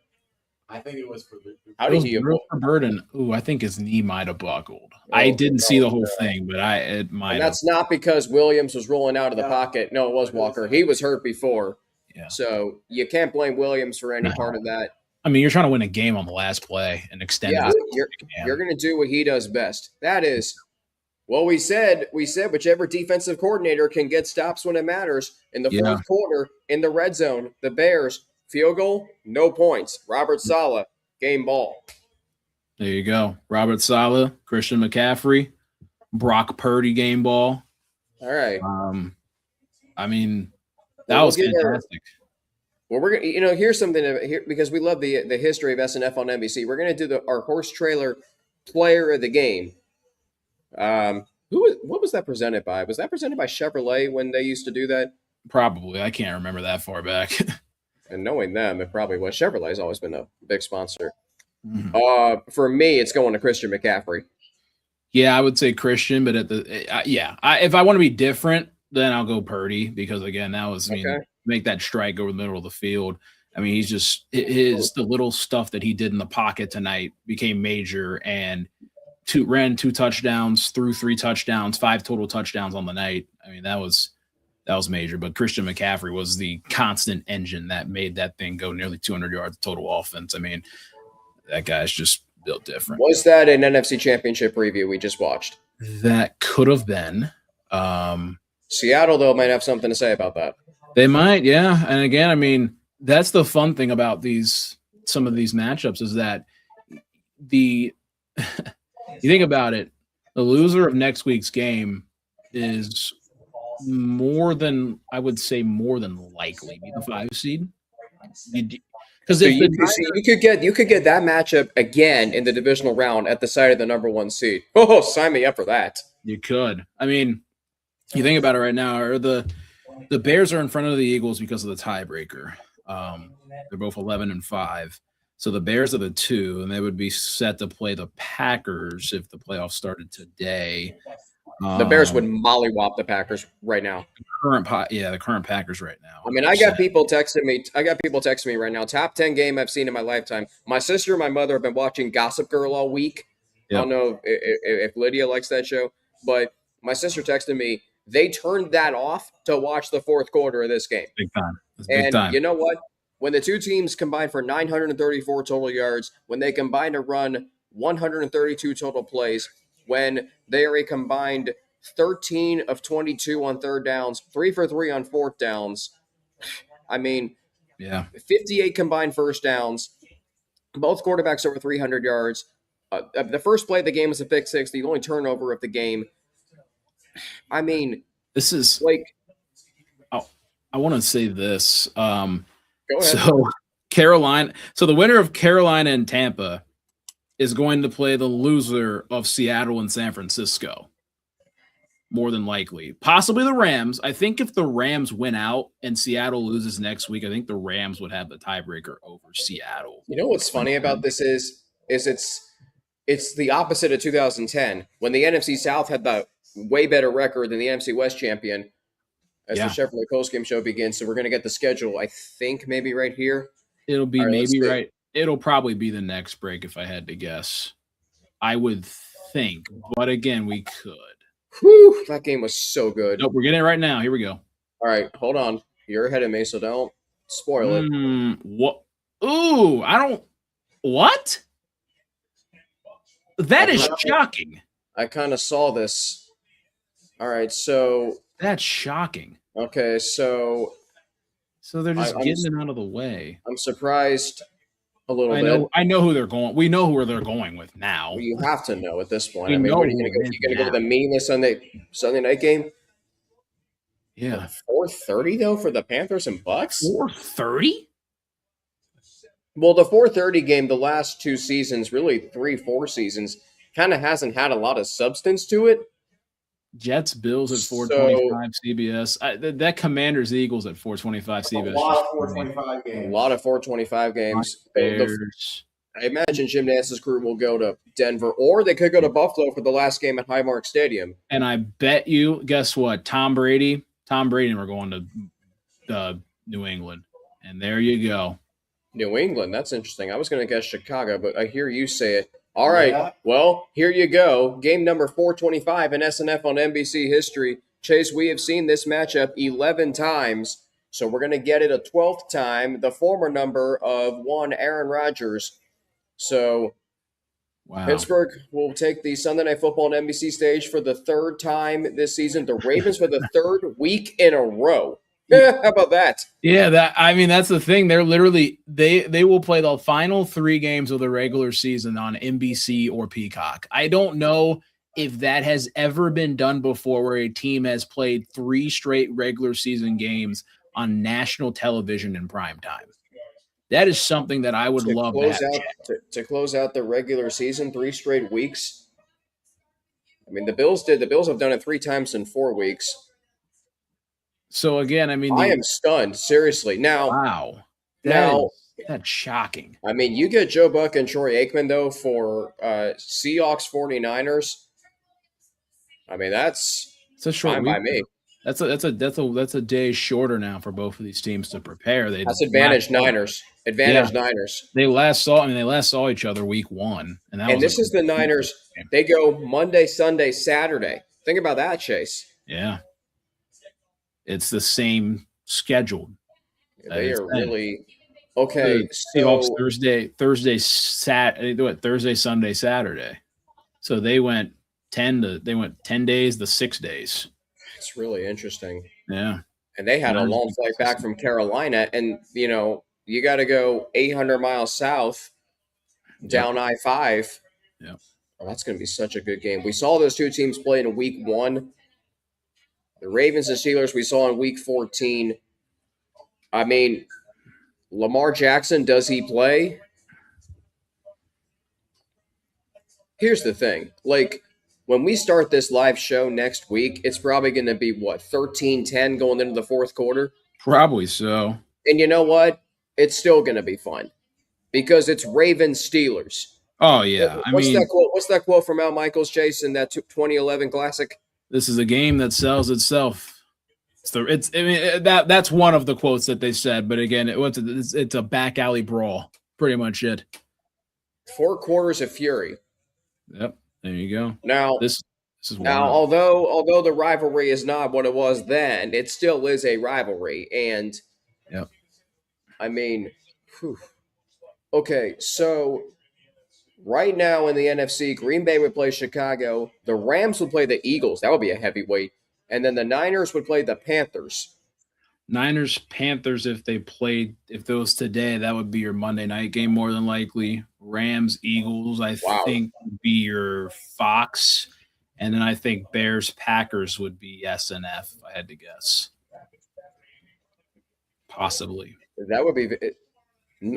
I think it was for Luther. How did he? For Burden. Ooh, I think his knee might have buckled. I didn't see the whole thing, but it might. And that's not because Williams was rolling out of the pocket. No, it was Walker. He was hurt before. Yeah. So you can't blame Williams for any part of that. I mean, you're trying to win a game on the last play and extend it. Yeah, you're going to do what he does best. That is, well, we said whichever defensive coordinator can get stops when it matters. In the fourth quarter, in the red zone, the Bears, field goal, no points. Robert Saleh, game ball. There you go. Robert Saleh, Christian McCaffrey, Brock Purdy, game ball. All right. I mean, that was fantastic. Well, we're gonna, here's something here because we love the history of SNF on NBC. We're gonna do our horse trailer player of the game. What was that presented by? Was that presented by Chevrolet when they used to do that? Probably. I can't remember that far back. And knowing them, it probably was. Chevrolet's always been a big sponsor. Mm-hmm. For me, it's going to Christian McCaffrey. Yeah, I would say Christian, but if I want to be different, then I'll go Purdy because again, that was make that strike over the middle of the field. I mean, he's just the little stuff that he did in the pocket tonight became major and ran 2 touchdowns, threw 3 touchdowns, 5 total touchdowns on the night. I mean, that was major. But Christian McCaffrey was the constant engine that made that thing go nearly 200 yards total offense. I mean, that guy's just built different. Was that an NFC Championship preview we just watched? That could have been. Seattle, though, might have something to say about that. They might, yeah. And again, I mean, that's the fun thing about some of these matchups is that you think about it, the loser of next week's game is more than likely be the 5 seed. Because you could get that matchup again in the divisional round at the side of the number 1 seed. Oh, sign me up for that. You could. I mean, you think about it right now, or the Bears are in front of the Eagles because of the tiebreaker. They're both 11-5. So the Bears are the 2, and they would be set to play the Packers if the playoffs started today. The Bears would mollywop the Packers right now. The current Packers right now. I mean, I got people texting me right now. Top 10 game I've seen in my lifetime. My sister and my mother have been watching Gossip Girl all week. Yep. I don't know if Lydia likes that show, but my sister texted me. They turned that off to watch the fourth quarter of this game. Big time. Big time. You know what? When the two teams combine for 934 total yards, when they combine to run 132 total plays, when they are a combined 13 of 22 on third downs, 3 for 3 on fourth downs. I mean, 58 combined first downs, both quarterbacks over 300 yards. The first play of the game was a pick six, the only turnover of the game. I mean, this is like, I want to say this. Go ahead. So the winner of Carolina and Tampa is going to play the loser of Seattle and San Francisco. More than likely. Possibly the Rams. I think if the Rams win out and Seattle loses next week, I think the Rams would have the tiebreaker over Seattle. You know what's funny about this is it's the opposite of 2010 when the NFC South had the way better record than the NFC West champion as the Chevrolet postgame show begins. So we're going to get the schedule, I think, maybe right here. It'll be maybe right. It'll probably be the next break if I had to guess. I would think, but again, we could. Whew, that game was so good. Nope, we're getting it right now. Here we go. All right, hold on. You're ahead of me, so don't spoil it. What? Ooh, I don't. What? That is shocking. I kind of saw this. All right, so that's shocking. Okay, so they're just getting it out of the way. I'm surprised a little bit. I know who they're going. We know who they're going with now. Well, you have to know at this point. I mean, what are you going to go with a meaningless Sunday night game? Yeah, 4:30 though for the Panthers and Bucks. 4:30. Well, the 4:30 game, the last 2 seasons, really 3-4 seasons, kind of hasn't had a lot of substance to it. Jets, Bills at 4:25 CBS. That Commanders, Eagles at 4:25 CBS. A lot of 4:25 games. A lot of 4:25 games. I imagine Jim Nance's crew will go to Denver, or they could go to Buffalo for the last game at Highmark Stadium. And I bet you, guess what? Tom Brady and we're going to New England. And there you go. New England. That's interesting. I was going to guess Chicago, but I hear you say it. All right. Yeah. Well, here you go. Game number 425 in SNF on NBC history. Chase, we have seen this matchup 11 times, so we're going to get it a 12th time. The former number of one Aaron Rodgers. So wow. Pittsburgh will take the Sunday Night Football on NBC stage for the 3rd time this season. The Ravens for the 3rd week in a row. How about that? Yeah, that's the thing. They're literally they will play the final 3 games of the regular season on NBC or Peacock. I don't know if that has ever been done before, where a team has played 3 straight regular season games on national television in prime time. That is something that I would love to close out the regular season, 3 straight weeks. I mean, the Bills did. The Bills have done it 3 times in 4 weeks. So again, I mean, I am stunned. Seriously. Now, wow, that's shocking. I mean, you get Joe Buck and Troy Aikman though for Seahawks 49ers. I mean, that's a short fine week by me. That's a day shorter now for both of these teams to prepare. That's advantage Niners. Niners. They last saw each other week 1, and this is the Niners. Game. They go Monday, Sunday, Saturday. Think about that, Chase. Yeah. It's the same schedule. They are really okay. Seahawks Thursday, Sunday, Saturday. So they went 10 days to 6 days. It's really interesting. Yeah. And they had a long flight back from Carolina, and you got to go 800 miles south down I-5. Yeah. Oh, that's going to be such a good game. We saw those 2 teams play in week 1. The Ravens and Steelers we saw in week 14. I mean, Lamar Jackson, does he play? Here's the thing. Like, when we start this live show next week, it's probably going to be, 13-10 going into the 4th quarter? Probably so. And you know what? It's still going to be fun because it's Ravens Steelers. Oh, yeah. What's that quote from Al Michaels, Chase, in that 2011 classic? This is a game that sells itself. That's one of the quotes that they said, but again, it's a back alley brawl. Pretty much it. 4 quarters of fury. Yep, there you go. Now this is now although the rivalry is not what it was then, it still is a rivalry, and yep. I mean, okay, so. Right now in the NFC, Green Bay would play Chicago. The Rams would play the Eagles. That would be a heavyweight. And then the Niners would play the Panthers. Panthers, if those today, that would be your Monday night game more than likely. Rams, Eagles, I think would be your Fox. And then I think Bears, Packers would be SNF, if I had to guess. Possibly. That would be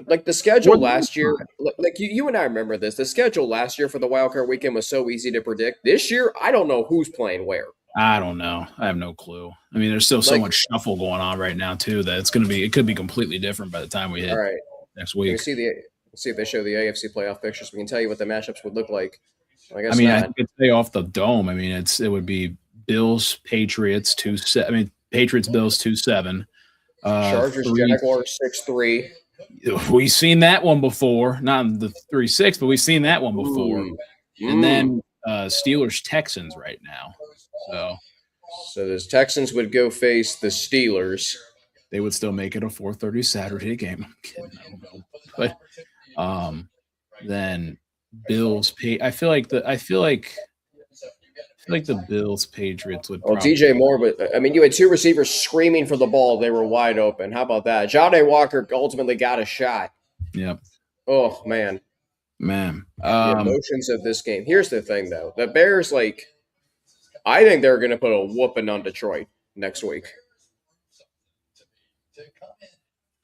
like the schedule last year. Like you and I remember this. The schedule last year for the wildcard weekend was so easy to predict. This year, I don't know who's playing where. I don't know. I have no clue. I mean, there's still so much shuffle going on right now too that it could be completely different by the time we hit next week. Let's see if they show the AFC playoff pictures. We can tell you what the matchups would look like. I could say off the dome. I mean, it would be Bills, Patriots, Patriots, Bills 2-7. Chargers, Jaguars 6-3. We've seen that one before, not in the 3-6, but we've seen that one before. And then Steelers Texans right now. So those Texans would go face the Steelers. They would still make it a 4:30 Saturday game. I'm kidding. I don't know. But then Bills I feel like the Bills Patriots would. Well, DJ Moore, but I mean, you had two receivers screaming for the ball; they were wide open. How about that? Jahdae Walker ultimately got a shot. Yep. Oh man. The emotions of this game. Here's the thing, though: the Bears, I think they're going to put a whooping on Detroit next week.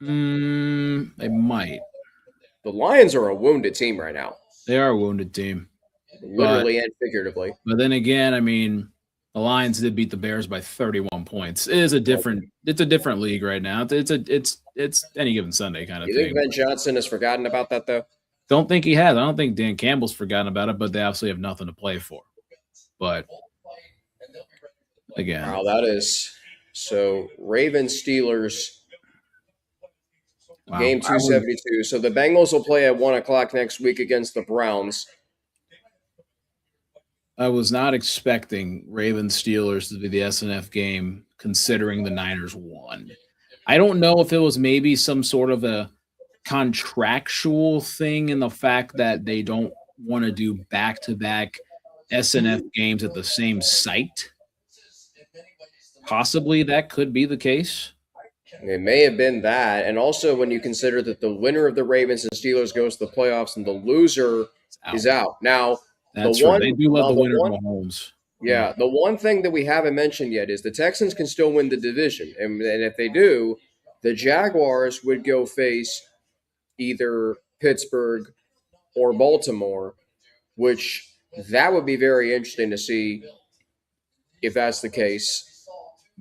They might. The Lions are a wounded team right now. They are a wounded team. Literally and figuratively. But then again, I mean, the Lions did beat the Bears by 31 points. It's a different league right now. It's any given Sunday kind of thing. You think Ben Johnson has forgotten about that, though? Don't think he has. I don't think Dan Campbell's forgotten about it, but they obviously have nothing to play for. But again. Wow, that is so Ravens Steelers. Wow. Game 272. So the Bengals will play at 1:00 next week against the Browns. I was not expecting Ravens Steelers to be the SNF game, considering the Niners won. I don't know if it was maybe some sort of a contractual thing in the fact that they don't want to do back-to-back SNF games at the same site. Possibly that could be the case. It may have been that. And also when you consider that the winner of the Ravens and Steelers goes to the playoffs and the loser is out. Now, that's right. They do love the winner of Mahomes. Yeah, the one thing that we haven't mentioned yet is the Texans can still win the division. And if they do, the Jaguars would go face either Pittsburgh or Baltimore, which that would be very interesting to see if that's the case.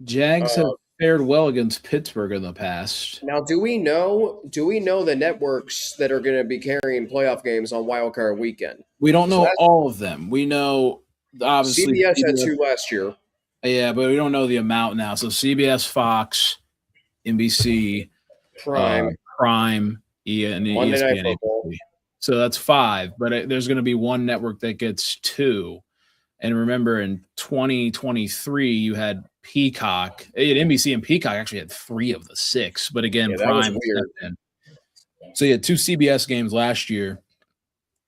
Jags have fared well against Pittsburgh in the past. Now, do we know the networks that are going to be carrying playoff games on Wild Card Weekend? We don't know all of them. We know obviously CBS had two last year. Yeah, but we don't know the amount now. So CBS, Fox, NBC, Prime, and Monday ESPN. Night Football. So that's 5, but there's going to be one network that gets 2. And remember, in 2023, you had Peacock. NBC and Peacock actually had 3 of the 6. But again, Prime. So you had 2 CBS games last year.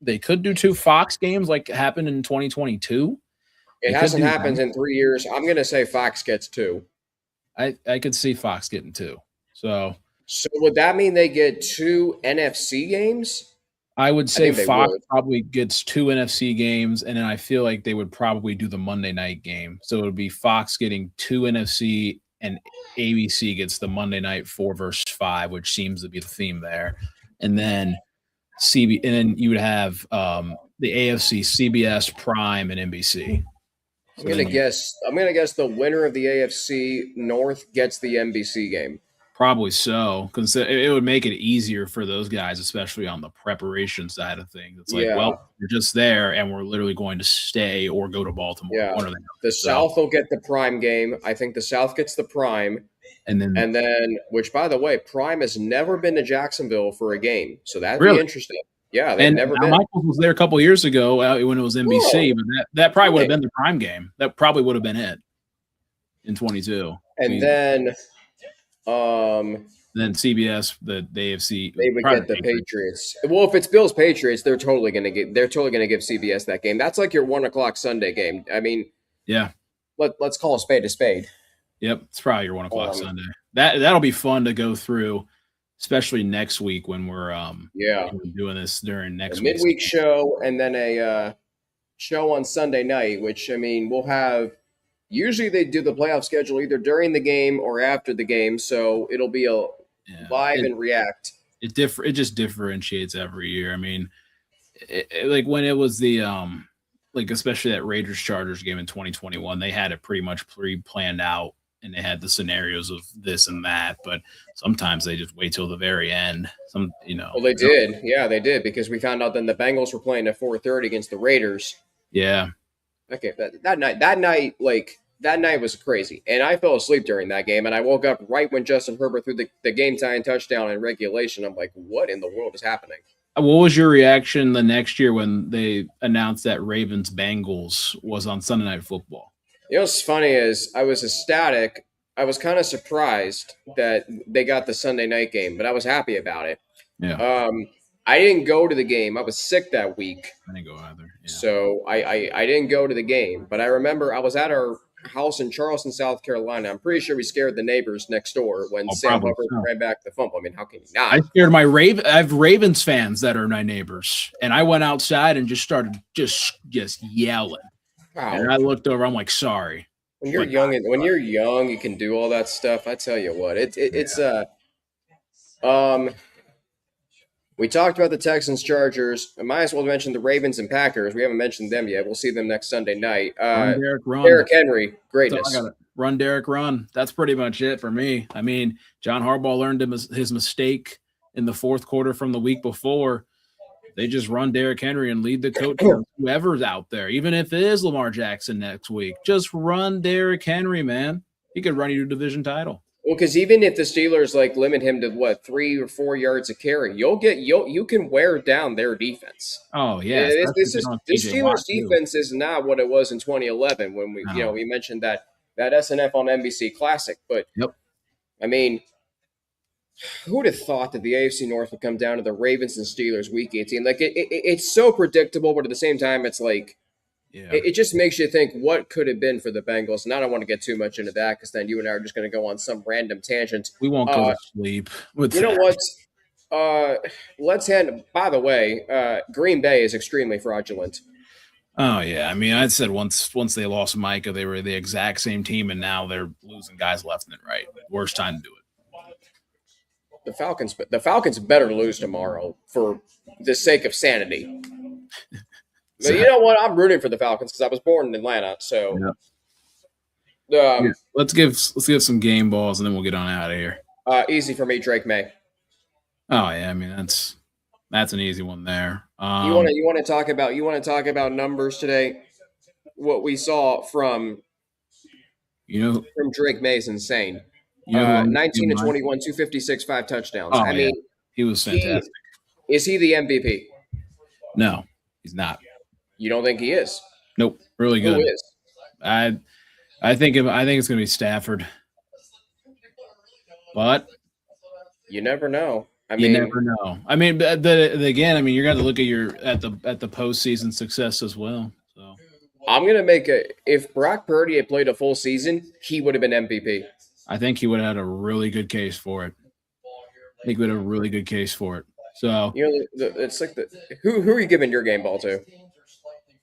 They could do 2 Fox games like happened in 2022. It hasn't happened in 3 years. I'm going to say Fox gets 2. I could see Fox getting 2. So would that mean they get 2 NFC games? I would say Fox probably gets 2 NFC games, and then I feel like they would probably do the Monday night game. So it would be Fox getting 2 NFC, and ABC gets the Monday night 4 versus 5, which seems to be the theme there. And then and then you would have the AFC, CBS, Prime, and NBC. I'm gonna guess the winner of the AFC North gets the NBC game. Probably so, because it would make it easier for those guys, especially on the preparation side of things. It's like, well, you're just there, and we're literally going to stay or go to Baltimore. Yeah, the South will get the Prime game. I think the South gets the Prime, and then, which by the way, Prime has never been to Jacksonville for a game, so that'd be interesting. Yeah, they've never been. Michaels was there a couple of years ago when it was NBC, but that probably would have been the Prime game. That probably would have been it in 22. And then CBS, the AFC, they would get the Patriots. Well, if it's Bills Patriots, they're totally gonna give CBS that game. That's like your 1:00 Sunday game. I mean, yeah. Let's call a spade a spade. Yep, it's probably your 1:00 Sunday. That'll be fun to go through, especially next week when we're doing this during next week. Midweek show and then a show on Sunday night, which I mean we'll have. Usually they do the playoff schedule either during the game or after the game, so it'll be a live and react. It just differentiates every year. I mean, like when it was the especially that Raiders-Chargers game in 2021, they had it pretty much pre-planned out, and they had the scenarios of this and that. But sometimes they just wait till the very end. Well, they did. Yeah, they did, because we found out then the Bengals were playing at 4:30 against the Raiders. Yeah. Okay, that night, like that night was crazy. And I fell asleep during that game, and I woke up right when Justin Herbert threw the game-tying touchdown in regulation. I'm like, what in the world is happening? What was your reaction the next year when they announced that Ravens-Bengals was on Sunday Night Football? You know what's funny is I was ecstatic. I was kind of surprised that they got the Sunday night game, but I was happy about it. Yeah. I didn't go to the game. I was sick that week. I didn't go either. Yeah. So I didn't go to the game. But I remember I was at our house in Charleston, South Carolina. I'm pretty sure we scared the neighbors next door when Sam Hubbard ran back the fumble. I mean, how can you not? I scared I have Ravens fans that are my neighbors, and I went outside and just started just yelling. Wow. And I looked over. I'm like, sorry. When you're young, you can do all that stuff. I tell you what, it's we talked about the Texans, Chargers. I might as well mention the Ravens and Packers. We haven't mentioned them yet. We'll see them next Sunday night. Run, Derek, run. Derrick Henry, greatness. Run, Derek, run. That's pretty much it for me. I mean, John Harbaugh learned his mistake in the fourth quarter from the week before. They just run Derrick Henry and lead the coach, whoever's out there, even if it is Lamar Jackson next week. Just run Derrick Henry, man. He could run you to a division title. Well, because even if the Steelers limit him to 3 or 4 yards a carry, you can wear down their defense. Oh yeah, this Steelers defense is not what it was in 2011 when we mentioned that SNF on NBC Classic. But I mean, who would have thought that the AFC North would come down to the Ravens and Steelers Week 18? Like it's so predictable, but at the same time, it's like. Yeah. It just makes you think what could have been for the Bengals. And I don't want to get too much into that because then you and I are just going to go on some random tangent. We won't go to sleep. Know what? By the way, Green Bay is extremely fraudulent. Oh, yeah. I mean, I said once they lost Micah, they were the exact same team, and now they're losing guys left and right. Worst time to do it. The Falcons better lose tomorrow for the sake of sanity. But you know what? I'm rooting for the Falcons because I was born in Atlanta. So, let's give some game balls and then we'll get on out of here. Easy for me, Drake May. Oh yeah, I mean that's an easy one there. You want to talk about numbers today? What we saw from Drake May is insane. 19 to 21, 256, 5 touchdowns. Oh, I mean, he was fantastic. Is he the MVP? No, he's not. You don't think he is? Nope. Really good. Who is? I think it's going to be Stafford. But you never know. You never know. I mean, again, I mean, you're going to look at the postseason success as well. So I'm going to make if Brock Purdy had played a full season, he would have been MVP. I think he would have had a really good case for it. I think he would have a really good case for it. So it's like who are you giving your game ball to?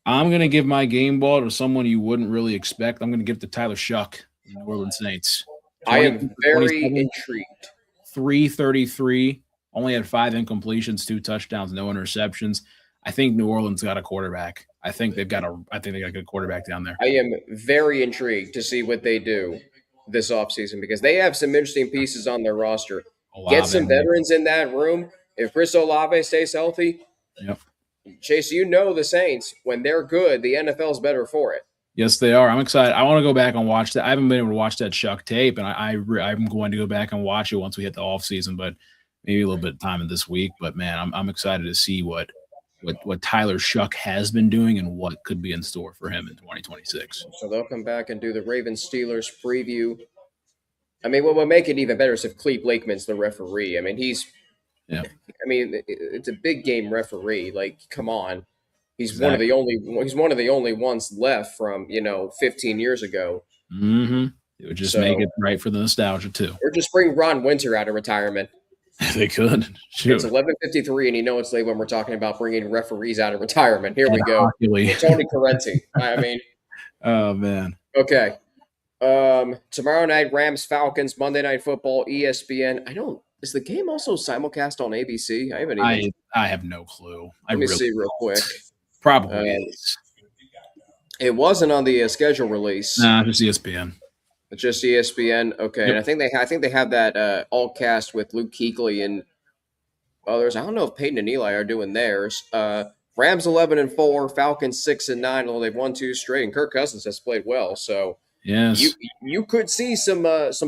I'm going to give my game ball to someone you wouldn't really expect. I'm going to give it to Tyler Shuck, the New Orleans Saints. I am very intrigued. 333, only had 5 incompletions, 2 touchdowns, no interceptions. I think New Orleans got a quarterback. I think they got a good quarterback down there. I am very intrigued to see what they do this offseason because they have some interesting pieces on their roster. Get some veterans in that room. If Chris Olave stays healthy, Chase, the Saints, when they're good, the NFL's better for it. Yes, they are. I'm excited. I want to go back and watch that. I haven't been able to watch that Shuck tape, and I'm going to go back and watch it once we hit the offseason, but maybe a little bit of time in this week. But, man, I'm excited to see what Tyler Shuck has been doing and what could be in store for him in 2026. So they'll come back and do the Ravens-Steelers preview. I mean, what would make it even better is if Cleve Lakeman's the referee. I mean, it's a big game referee. Like, come on, he's one of the only ones left from 15 years ago. Mm-hmm. It would just make it right for the nostalgia too. Or just bring Ron Winter out of retirement. They could. Shoot. It's 11:53, and it's late when we're talking about bringing referees out of retirement. Here we go. Tony Correnti. I mean, oh man. Okay. Tomorrow night, Rams Falcons. Monday Night Football, ESPN. Is the game also simulcast on ABC? I have no clue. Let me see real quick. Probably is. It wasn't on the schedule release. Nah, just ESPN. It's just ESPN. Okay, and I think they have that all cast with Luke Kuechly and others. I don't know if Peyton and Eli are doing theirs. Rams 11-4, Falcons 6-9. Although they've won 2 straight, and Kirk Cousins has played well. So Yes. You could see some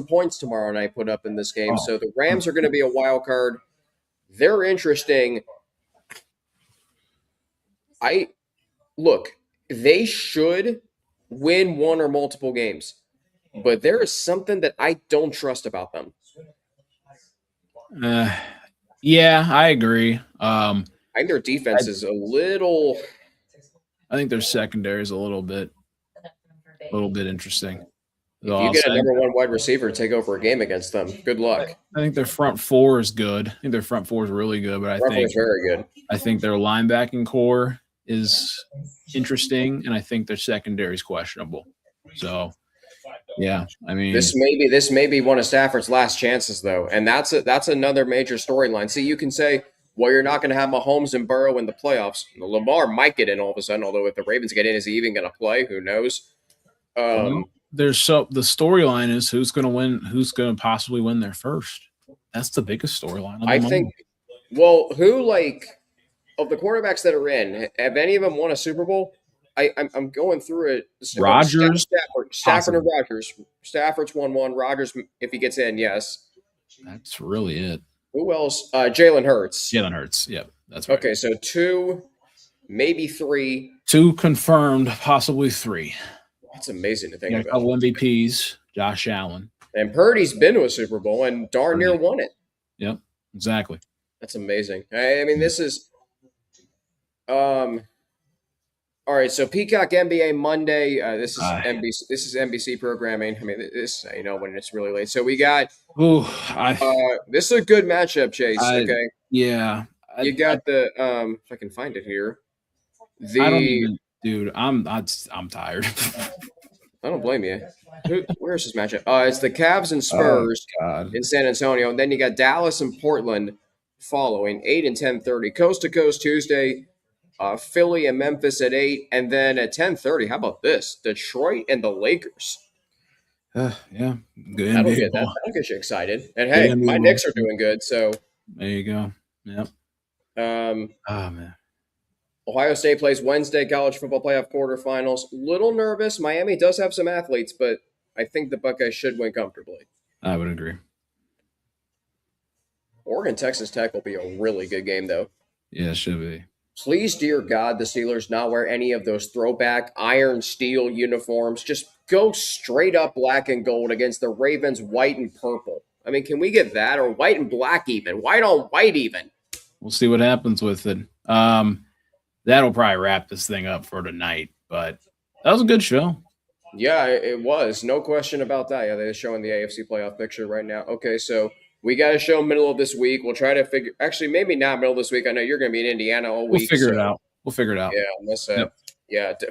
points tomorrow night put up in this game. So the Rams are going to be a wild card. They're interesting. They should win one or multiple games, but there is something that I don't trust about them. Yeah, I agree. I think their defense is a little. I think their secondary is a little bit interesting. If you get a number one wide receiver to take over a game against them, good luck. I think their front four is good. I think their front four is really good, but I think it's very good. I think their linebacking core is interesting, and I think their secondary is questionable. So, yeah, I mean, this may be one of Stafford's last chances, though, and that's another major storyline. See, you can say, well, you're not going to have Mahomes and Burrow in the playoffs. Lamar might get in all of a sudden, although if the Ravens get in, is he even going to play? Who knows? The storyline is who's going to win, who's going to possibly win their first. That's the biggest storyline. I think. Well, who of the quarterbacks that are in, have any of them won a Super Bowl? I'm going through it. Rodgers, Stafford and Rodgers. Stafford's won one. Rodgers, if he gets in, yes. That's really it. Who else? Jalen Hurts. Yep, that's right. Okay, so 2, maybe 3. 2 confirmed, possibly 3. That's amazing to think about. A couple MVPs, Josh Allen. And Purdy's been to a Super Bowl and darn near won it. Yep, exactly. That's amazing. I mean, this is all right, so Peacock NBA Monday. This is NBC. This is NBC programming. I mean, this when it's really late. So we got. This is a good matchup, Chase. Okay. Yeah. You got the. If I can find it here. Dude, I'm tired. I don't blame you. Where's this matchup? It's the Cavs and Spurs in San Antonio, and then you got Dallas and Portland following 8 and 10:30. Coast to Coast Tuesday. Philly and Memphis at 8, and then at 10:30. How about this? Detroit and the Lakers. Yeah, good. That'll get you excited. And hey, my Knicks are doing good. So there you go. Yep. Man. Ohio State plays Wednesday, college football playoff quarterfinals. Little nervous. Miami does have some athletes, but I think the Buckeyes should win comfortably. I would agree. Oregon Texas Tech will be a really good game, though. Yeah, it should be. Please, dear God, the Steelers not wear any of those throwback iron steel uniforms. Just go straight up black and gold against the Ravens white and purple. I mean, can we get that? Or white and black even? White on white even? We'll see what happens with it. That'll probably wrap this thing up for tonight. But that was a good show. Yeah, it was. No question about that. Yeah, they're showing the AFC playoff picture right now. Okay, so we got a show middle of this week. We'll try to figure – actually, maybe not middle of this week. I know you're going to be in Indiana all week. We'll figure it out. Yeah, unless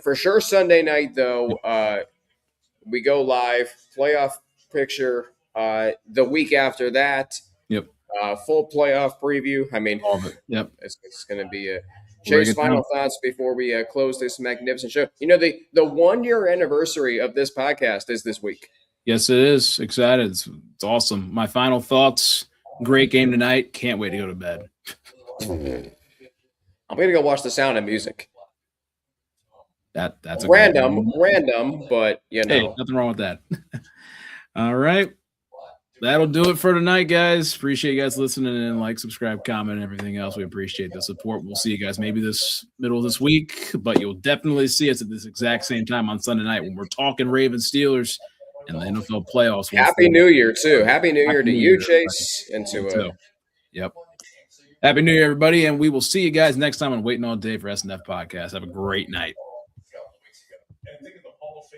for sure Sunday night, though, we go live. Playoff picture the week after that. Yep. Full playoff preview. I mean, all of it. Yep. It's going to be a Chase, final thoughts before we close this magnificent show. You know, the 1-year anniversary of this podcast is this week. Yes, it is. Excited. It's awesome. My final thoughts. Great game tonight. Can't wait to go to bed. I'm going to go watch The Sound of Music. That's a random, but you know. Hey, nothing wrong with that. All right. That'll do it for tonight, guys. Appreciate you guys listening and like, subscribe, comment, and everything else. We appreciate the support. We'll see you guys maybe this middle of this week, but you'll definitely see us at this exact same time on Sunday night when we're talking Ravens Steelers and the NFL playoffs. Happy New Year, too. Happy New Year to you, Chase, and to Yep. Happy New Year, everybody, and we will see you guys next time on Waiting All Day for SNF Podcast. Have a great night.